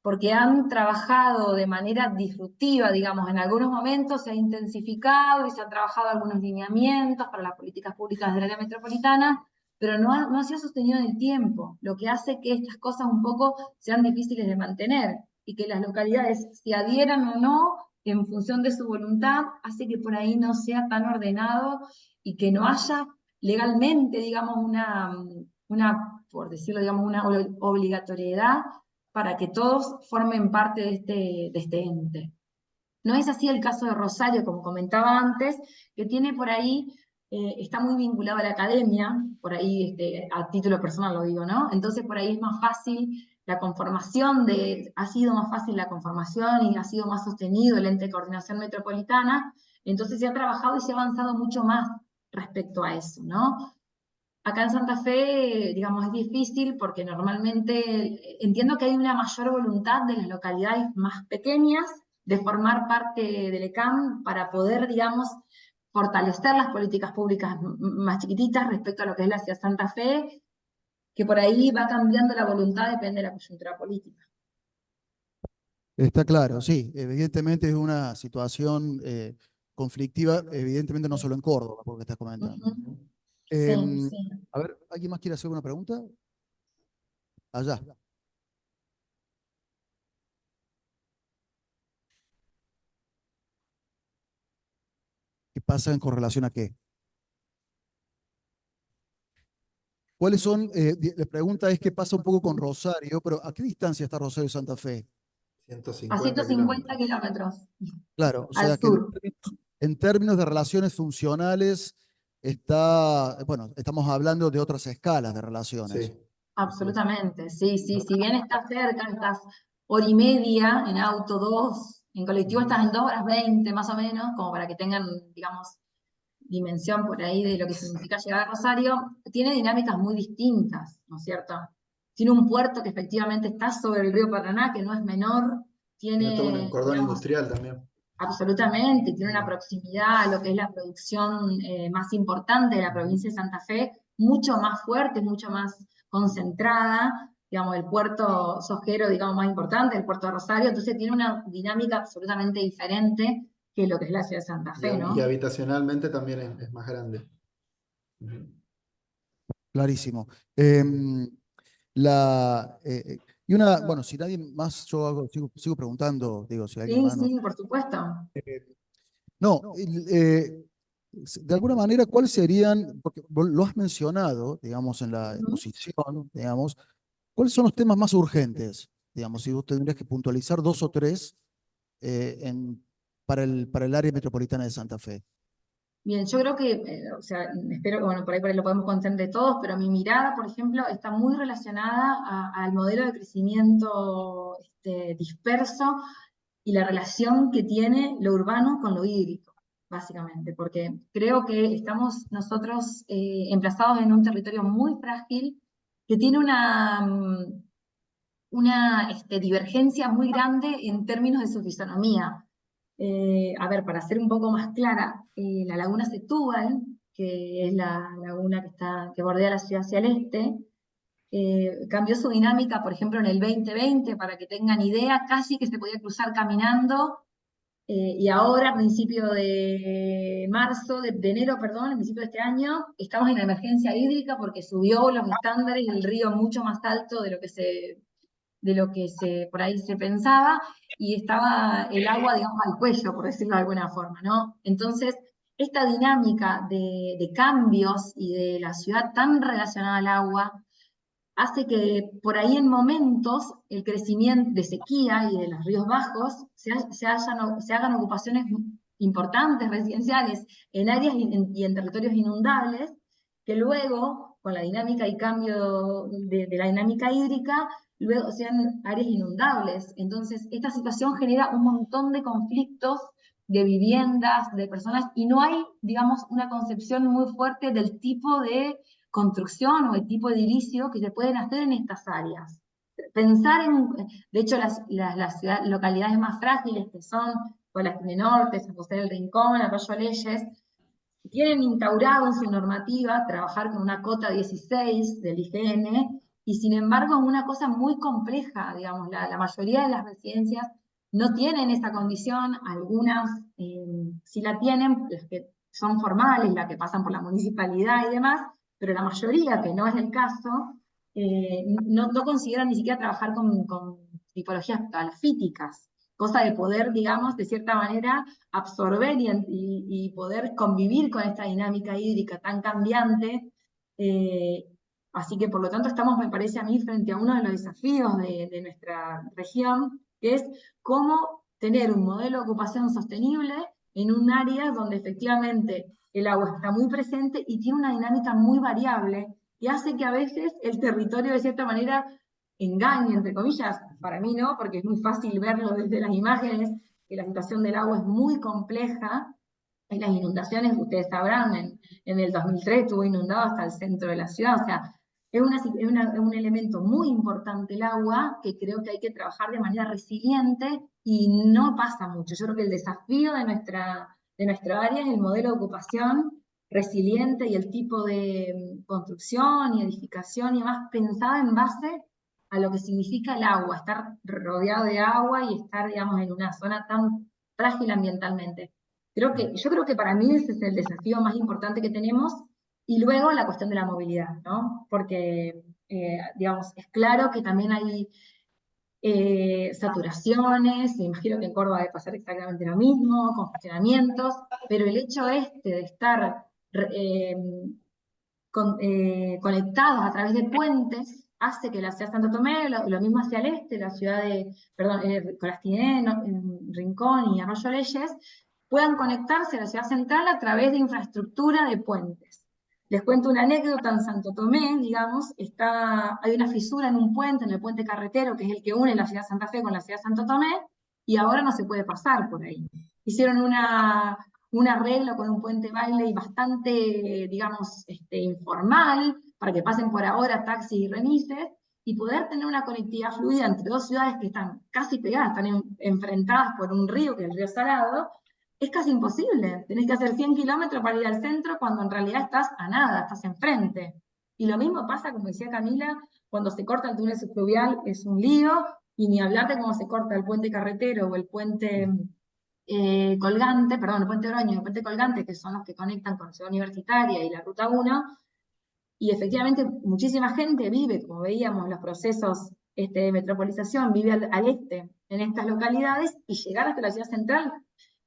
porque han trabajado de manera disruptiva, digamos, en algunos momentos se ha intensificado y se han trabajado algunos lineamientos para las políticas públicas del área metropolitana, pero no se ha sostenido en el tiempo, lo que hace que estas cosas un poco sean difíciles de mantener, y que las localidades se adhieran o no en función de su voluntad, hace que por ahí no sea tan ordenado y que no haya legalmente, digamos, por decirlo, digamos, una obligatoriedad para que todos formen parte de este ente. No es así el caso de Rosario, como comentaba antes, que tiene por ahí, está muy vinculado a la academia, por ahí a título personal lo digo, ¿no? Entonces por ahí es más fácil la conformación ha sido más fácil la conformación y ha sido más sostenido el ente de coordinación metropolitana, entonces se ha trabajado y se ha avanzado mucho más respecto a eso, ¿no? Acá en Santa Fe, digamos, es difícil porque normalmente entiendo que hay una mayor voluntad de las localidades más pequeñas de formar parte del ECAM para poder, digamos, fortalecer las políticas públicas más chiquititas respecto a lo que es la ciudad de Santa Fe, que por ahí va cambiando la voluntad, depende de la coyuntura política. Está claro, sí, evidentemente es una situación conflictiva, evidentemente no solo en Córdoba, por lo que estás comentando. Ujú. Em, Sí. a ver, ¿alguien más quiere hacer una pregunta? Allá. ¿Qué pasa en correlación a qué? ¿Cuáles son? La pregunta es qué pasa un poco con Rosario, pero ¿a qué distancia está Rosario de Santa Fe? A 150 150 kilómetros. kilómetros Claro, o al sea que sur. en términos de relaciones funcionales está, bueno, estamos hablando de otras escalas de relaciones. Sí, así es. Absolutamente, sí. Si bien estás cerca, estás hora y media en auto, 2, en colectivo estás en 2 horas 20 más o menos, como para que tengan, digamos, dimensión por ahí de lo que significa llegar a Rosario, tiene dinámicas muy distintas, ¿no es cierto? Tiene un puerto que efectivamente está sobre el río Paraná, que no es menor, Tiene todo un tiene, cordón digamos, industrial también. absolutamente, tiene una Bien. proximidad a lo que es la producción más importante de la provincia de Santa Fe, mucho más fuerte, mucho más concentrada, digamos, el puerto sojero, digamos, más importante, el puerto de Rosario, entonces tiene una dinámica absolutamente diferente que lo que es la ciudad de Santa Fe, ¿no? Y habitacionalmente también es más grande. Ujú. Clarísimo. Em, y una, bueno, si nadie más, yo sigo preguntando, digo, si alguien más no. Sí, por supuesto. No, de alguna manera, ¿cuáles serían, porque vos lo has mencionado, digamos, en la Ujú. exposición, digamos, ¿cuáles son los temas más urgentes? Digamos, si vos tendrías que puntualizar 2 o 3 para el área metropolitana de Santa Fe. Bien, yo creo que, o sea, espero que, bueno, por ahí lo podemos contar de todos, pero mi mirada, por ejemplo, está muy relacionada al modelo de crecimiento disperso y la relación que tiene lo urbano con lo hídrico, básicamente, porque creo que estamos nosotros emplazados en un territorio muy frágil que tiene una divergencia muy grande en términos de su fisonomía. A ver, para ser un poco más clara, la laguna Setúbal, que es la laguna que bordea la ciudad hacia el este, cambió su dinámica, por ejemplo, en el 2020, para que tengan idea, casi que se podía cruzar caminando, y ahora, a principio de marzo, de enero, perdón, a principio de este año, estamos en emergencia hídrica porque subió los estándares del río mucho más alto de lo que por ahí se pensaba, y estaba el agua, digamos, al cuello, por decirlo de alguna forma, ¿no? Entonces, esta dinámica de cambios y de la ciudad tan relacionada al agua, hace que por ahí en momentos el crecimiento de sequía y de los ríos bajos se hagan ocupaciones importantes, residenciales, en áreas y en territorios inundables, que luego, con la dinámica y cambio de la dinámica hídrica, luego sean áreas inundables. Entonces, esta situación genera un montón de conflictos de viviendas, de personas, y no hay, digamos, una concepción muy fuerte del tipo de construcción o el tipo de edilicio que se pueden hacer en estas áreas. Pensar de hecho, las localidades más frágiles, que son Colatina Norte, San José del Rincón, Arroyo Leyes, tienen instaurado en su normativa trabajar con una cota 16 del IGN, y sin embargo es una cosa muy compleja, digamos, la mayoría de las residencias no tienen esa condición, algunas sí la tienen, las que son formales, las que pasan por la municipalidad y demás, pero la mayoría, que no es el caso, no consideran ni siquiera trabajar con tipologías palafíticas, cosa de poder, digamos, de cierta manera, absorber y poder convivir con esta dinámica hídrica tan cambiante. eh, Así que, por lo tanto, estamos, me parece a mí, frente a uno de los desafíos de nuestra región, que es cómo tener un modelo de ocupación sostenible en un área donde efectivamente el agua está muy presente y tiene una dinámica muy variable, que hace que a veces el territorio, de cierta manera, engañe, entre comillas. Para mí no, porque es muy fácil verlo desde las imágenes, que la situación del agua es muy compleja. En las inundaciones, ustedes sabrán, en el 2003 estuvo inundado hasta el centro de la ciudad, o sea, es un elemento muy importante el agua, que creo que hay que trabajar de manera resiliente, y no pasa mucho. Yo creo que el desafío de nuestra de nuestra área es el modelo de ocupación resiliente y el tipo de construcción y edificación y demás pensada en base a lo que significa el agua, estar rodeado de agua y estar, digamos, en una zona tan frágil ambientalmente. Yo creo que para mí ese es el desafío más importante que tenemos, y luego la cuestión de la movilidad, ¿no? Porque, digamos, es claro que también hay saturaciones, me imagino que en Córdoba debe pasar exactamente lo mismo, congestionamientos, pero el hecho de estar conectados a través de puentes hace que la ciudad de Santo Tomé, lo mismo hacia el este, la ciudad de, perdón, Colastiné, Rincón y Arroyo Leyes, puedan conectarse a la ciudad central a través de infraestructura de puentes. Les cuento una anécdota: en Santo Tomé, digamos, hay una fisura en un puente, en el puente carretero, que es el que une la ciudad de Santa Fe con la ciudad de Santo Tomé, y ahora no se puede pasar por ahí. Hicieron un arreglo con un puente baile bastante, digamos, informal, para que pasen por ahora taxis y remises, y poder tener una conectividad fluida entre dos ciudades que están casi pegadas, están enfrentadas por un río, que es el río Salado. Es casi imposible. Tenés que hacer 100 kilómetros para ir al centro cuando en realidad estás a nada, estás enfrente. Y lo mismo pasa, como decía Camila, cuando se corta el túnel subfluvial es un lío, y ni hablar de cómo se corta el puente carretero o el puente colgante, perdón, el puente Oroño y el puente colgante, que son los que conectan con Ciudad Universitaria y la Ruta 1, y efectivamente muchísima gente vive, como veíamos, los procesos de metropolización, vive al este en estas localidades, y llegar hasta la ciudad central.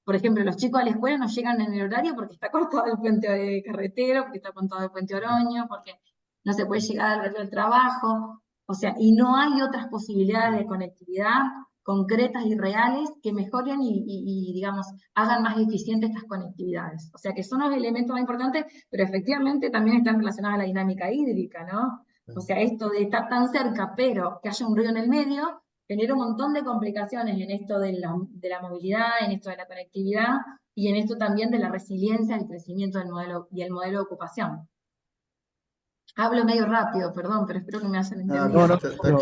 Por ejemplo, los chicos a la escuela no llegan en el horario porque está cortado el puente carretero, porque está cortado el puente Oroño, porque no se puede llegar al horario del trabajo. O sea, y no hay otras posibilidades de conectividad concretas y reales que mejoren y, digamos, hagan más eficientes estas conectividades. O sea, que son los elementos más importantes, pero efectivamente también están relacionados a la dinámica hídrica, ¿no? O sea, esto de estar tan cerca, pero que haya un río en el medio, genera un montón de complicaciones en esto de la movilidad, en esto de la conectividad, y en esto también de la resiliencia, el crecimiento del modelo y el modelo de ocupación. Hablo medio rápido, perdón, pero espero que me hayan entendido. No, pero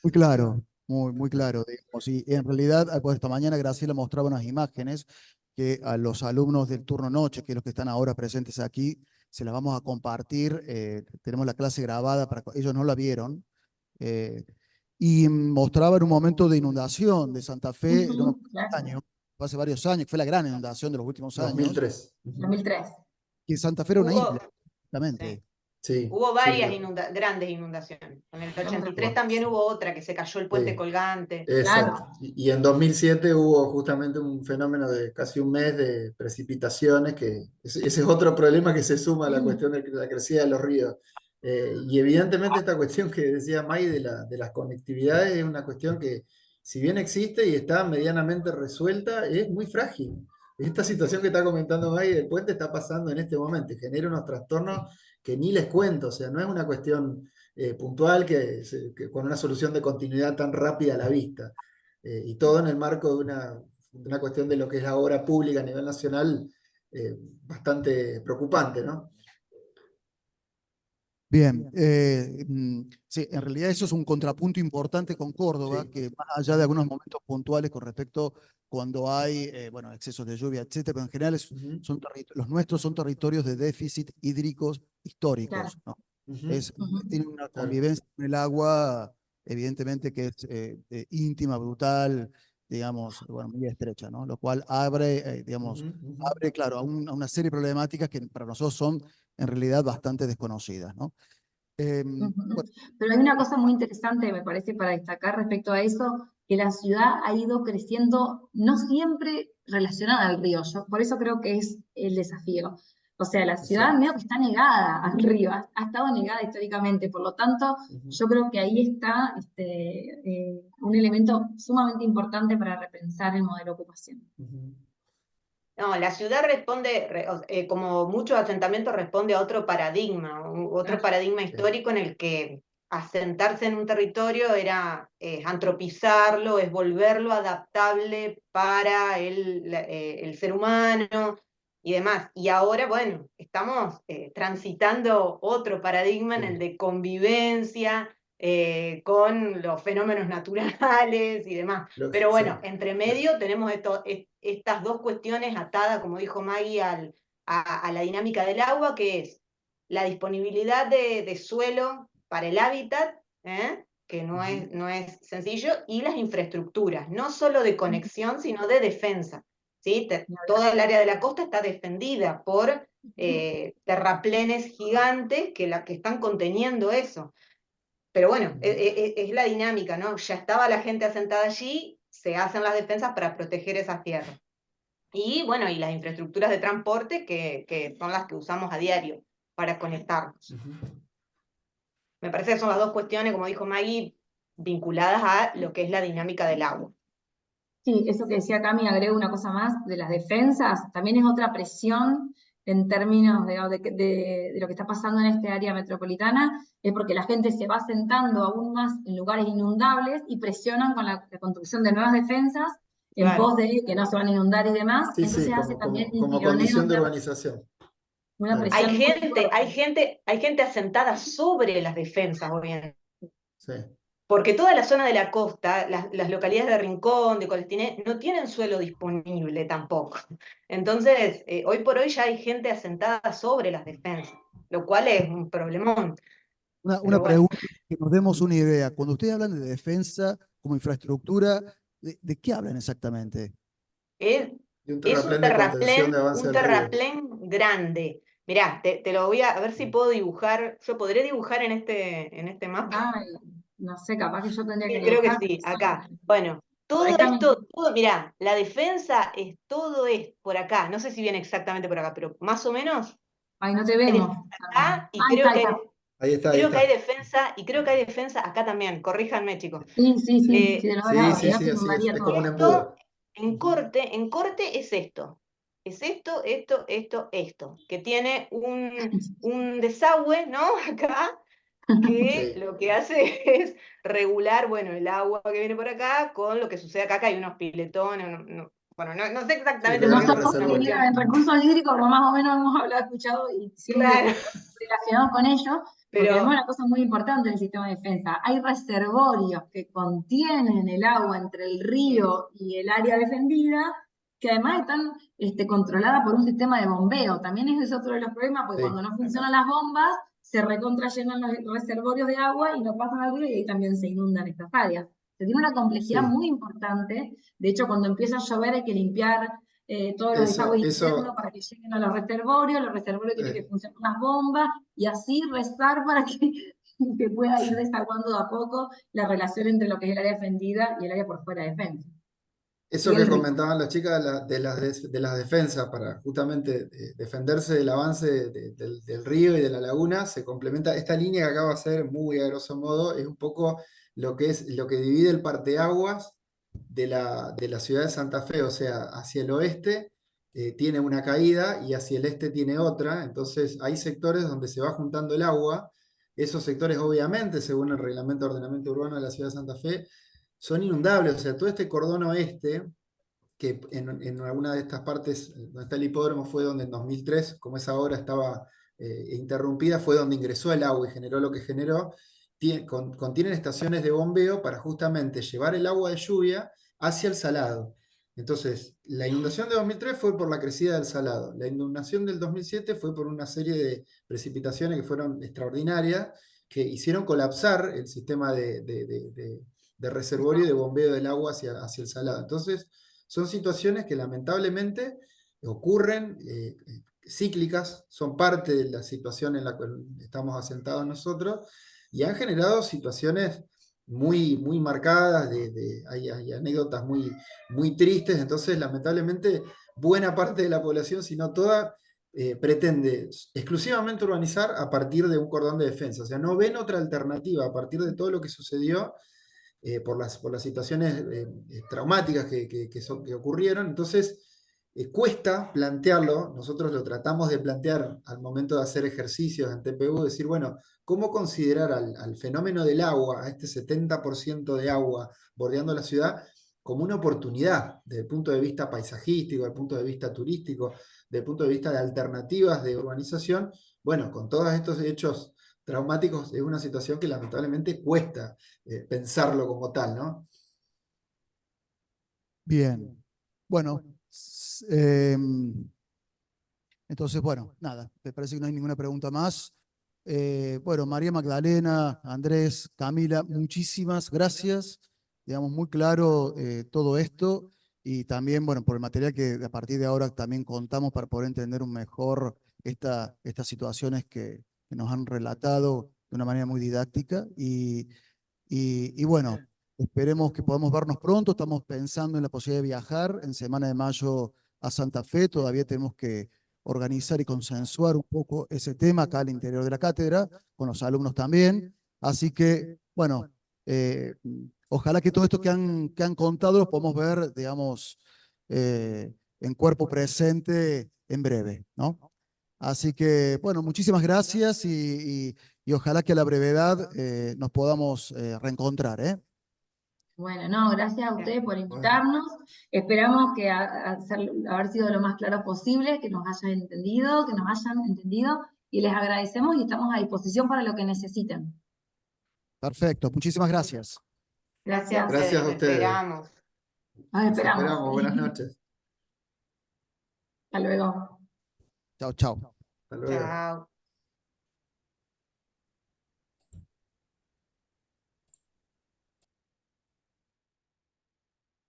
muy claro, muy claro, digamos. Y en realidad, pues esta mañana Graciela mostraba unas imágenes que a los alumnos del turno noche, que es los que están ahora presentes aquí, se las vamos a compartir. Tenemos la clase grabada, ellos no la vieron. Y mostraba en un momento de inundación de Santa Fe, no me acuerdo Claro. qué año, fue hace varios años, fue la gran inundación de los últimos años, 2003. 2003. que Santa Fe era una Hubo, isla, exactamente. Sí, hubo sí, varias sí. grandes inundaciones. En el Estamos de 83 acuerdo. también hubo otra, que se cayó el puente Sí. colgante. Claro. Exacto. Y en 2007 hubo justamente un fenómeno de casi un mes de precipitaciones, que ese es otro problema que se suma a la cuestión de la crecida de los ríos. Y evidentemente esta cuestión que decía May de las conectividades es una cuestión que, si bien existe y está medianamente resuelta, es muy frágil. Esta situación que está comentando May del puente está pasando en este momento y genera unos trastornos que ni les cuento. O sea, no es una cuestión puntual que con una solución de continuidad tan rápida a la vista. Y todo en el marco de una cuestión de lo que es la obra pública a nivel nacional, bastante preocupante, ¿no? Bien, sí, en realidad eso es un contrapunto importante con Córdoba, Sí. que más allá de algunos momentos puntuales con respecto cuando hay, bueno, excesos de lluvia, etcétera, pero en general Ujú, los nuestros son territorios de déficit hídricos Claro. históricos, ¿no? ujú, Tienen una claro. convivencia con el agua, evidentemente que es íntima, brutal, digamos, bueno, muy estrecha, ¿no? Lo cual abre, digamos, Ujú, ujú. abre, claro, a una serie de problemáticas que para nosotros son en realidad bastante desconocidas, ¿no? Ujú. Bueno, Pero hay una cosa muy interesante, me parece, para destacar respecto a eso, que la ciudad ha ido creciendo no siempre relacionada al río. Por eso creo que es el desafío. O sea, la ciudad Exacto. medio que está negada al río, ha estado negada históricamente. Por lo tanto, Ujú, yo creo que ahí está un elemento sumamente importante para repensar el modelo de ocupación. ujú. No, la ciudad responde, como muchos asentamientos, responde a otro paradigma, otro Claro. paradigma histórico en el que asentarse en un territorio era antropizarlo, es volverlo adaptable para el ser humano y demás. Y ahora, bueno, estamos transitando otro paradigma en el Sí. de convivencia, con los fenómenos naturales y demás. Pero bueno, entre medio tenemos estas dos cuestiones atadas, como dijo Maggie, a la dinámica del agua, que es la disponibilidad de suelo para el hábitat, que no es sencillo, y las infraestructuras, no solo de conexión, sino de defensa. ¿Sí? Toda el área de la costa está defendida por terraplenes gigantes que están conteniendo eso. Pero bueno, es la dinámica, ¿no? Ya estaba la gente asentada allí, se hacen las defensas para proteger esas tierras. Y bueno, y las infraestructuras de transporte que son las que usamos a diario para conectarnos. Me parece que son las dos cuestiones, como dijo Maggie, vinculadas a lo que es la dinámica del agua. Sí, eso que decía Cami, agrego una cosa más, de las defensas, también es otra presión en términos de lo que está pasando en este área metropolitana, es porque la gente se va sentando aún más en lugares inundables y presionan con la construcción de nuevas defensas en pos de que no se van a inundar y demás, Sí, entonces sí, hace también un como tironeo, condición de urbanización. una presión Hay gente asentada sobre las defensas, obviamente. Sí. Porque toda la zona de la costa, las localidades de Rincón, de Colestiné, no tienen suelo disponible tampoco. Entonces, hoy por hoy ya hay gente asentada sobre las defensas, lo cual es un problemón. Una pregunta, que nos demos una idea. Cuando ustedes hablan de defensa como infraestructura, ¿de qué hablan exactamente? Es un terraplén grande. Mirá, te lo voy a ver si puedo dibujar. Yo podré dibujar en este mapa. Ay, no sé, capaz que yo tendría que Creo que dibujar. sí, acá. Bueno, todo esto, mirá, la defensa es todo es por acá. No sé si viene exactamente por acá, pero más o menos. Ay, no te vemos. Acá, y Ahí está. creo que hay defensa, y creo que hay defensa acá también. Corríjanme, chicos. Sí, de los dos lados, si no se inundaría es todo. como un embudo. En corte es esto. Es esto, que tiene un desagüe, ¿no? Acá, que lo que hace es regular, bueno, el agua que viene por acá con lo que sucede acá, que hay unos piletones, bueno, no sé exactamente No por qué somos en recursos hídricos, pero más o menos hemos escuchado y siempre relacionados con ello, porque además una cosa muy importante del sistema de defensa, hay reservorios que contienen el agua entre el río y el área defendida, que además están controladas por un sistema de bombeo. También ese es otro de los problemas, porque cuando no funcionan las bombas, se recontra llenan los reservorios de agua y no pasan al río y ahí también se inundan estas áreas. Se tiene una complejidad muy importante. De hecho, cuando empieza a llover hay que limpiar todos los desagües internos para que lleguen a los reservorios tienen que funcionar las bombas, y así rezar para que pueda ir desaguando de a poco la relación entre lo que es el área defendida y el área por fuera de defensa. Eso que comentaban las chicas de las defensas para justamente defenderse del avance del río y de la laguna, se complementa. Esta línea que acabo de hacer, muy a grosso modo, es un poco lo que divide el parteaguas de la ciudad de Santa Fe, o sea, hacia el oeste tiene una caída y hacia el este tiene otra, entonces hay sectores donde se va juntando el agua. Esos sectores, obviamente, según el Reglamento de Ordenamiento Urbano de la ciudad de Santa Fe, son inundables, o sea, todo este cordón oeste, que en alguna de estas partes donde está el hipódromo fue donde en 2003, como esa obra estaba interrumpida, fue donde ingresó el agua y generó lo que generó. Contienen estaciones de bombeo para justamente llevar el agua de lluvia hacia el salado. Entonces, la inundación de 2003 fue por la crecida del salado. La inundación del 2007 fue por una serie de precipitaciones que fueron extraordinarias, que hicieron colapsar el sistema de reservorio y de bombeo del agua hacia el salado. Entonces, son situaciones que lamentablemente ocurren, cíclicas, son parte de la situación en la cual estamos asentados nosotros, y han generado situaciones muy, muy marcadas, hay anécdotas muy, muy tristes. Entonces lamentablemente buena parte de la población, si no toda, pretende exclusivamente urbanizar a partir de un cordón de defensa, o sea, no ven otra alternativa a partir de todo lo que sucedió por las situaciones traumáticas que ocurrieron. Entonces cuesta plantearlo. Nosotros lo tratamos de plantear al momento de hacer ejercicios en TPU, decir, bueno, ¿cómo considerar al fenómeno del agua, a este 70% de agua bordeando la ciudad, como una oportunidad desde el punto de vista paisajístico, desde el punto de vista turístico, desde el punto de vista de alternativas de urbanización? Bueno, con todos estos hechos traumáticos es una situación que lamentablemente cuesta pensarlo como tal, ¿no? Bien. Bueno, entonces, bueno, nada, me parece que no hay ninguna pregunta más. Bueno, María Magdalena, Andrés, Camila, muchísimas gracias. Digamos, muy claro todo esto y también, bueno, por el material que a partir de ahora también contamos para poder entender un mejor estas situaciones que nos han relatado de una manera muy didáctica. Y bueno, esperemos que podamos vernos pronto. Estamos pensando en la posibilidad de viajar en Semana de Mayo a Santa Fe. Todavía tenemos que organizar y consensuar un poco ese tema acá al interior de la cátedra, con los alumnos también. Así que, bueno, ojalá que todo esto que han contado lo podamos ver, digamos, en cuerpo presente en breve, ¿no? Así que, bueno, muchísimas gracias y ojalá que a la brevedad nos podamos reencontrar, ¿eh? Bueno, no, gracias a ustedes por Bueno, invitarnos. Esperamos que haber sido lo más claro posible, que nos hayan entendido, y les agradecemos y estamos a disposición para lo que necesiten. Perfecto, muchísimas gracias. Gracias a gracias a ustedes, ustedes. esperamos. Nos Los esperamos. esperamos. Buenas noches. Hasta luego. Chao, chao. Hasta luego. Chao.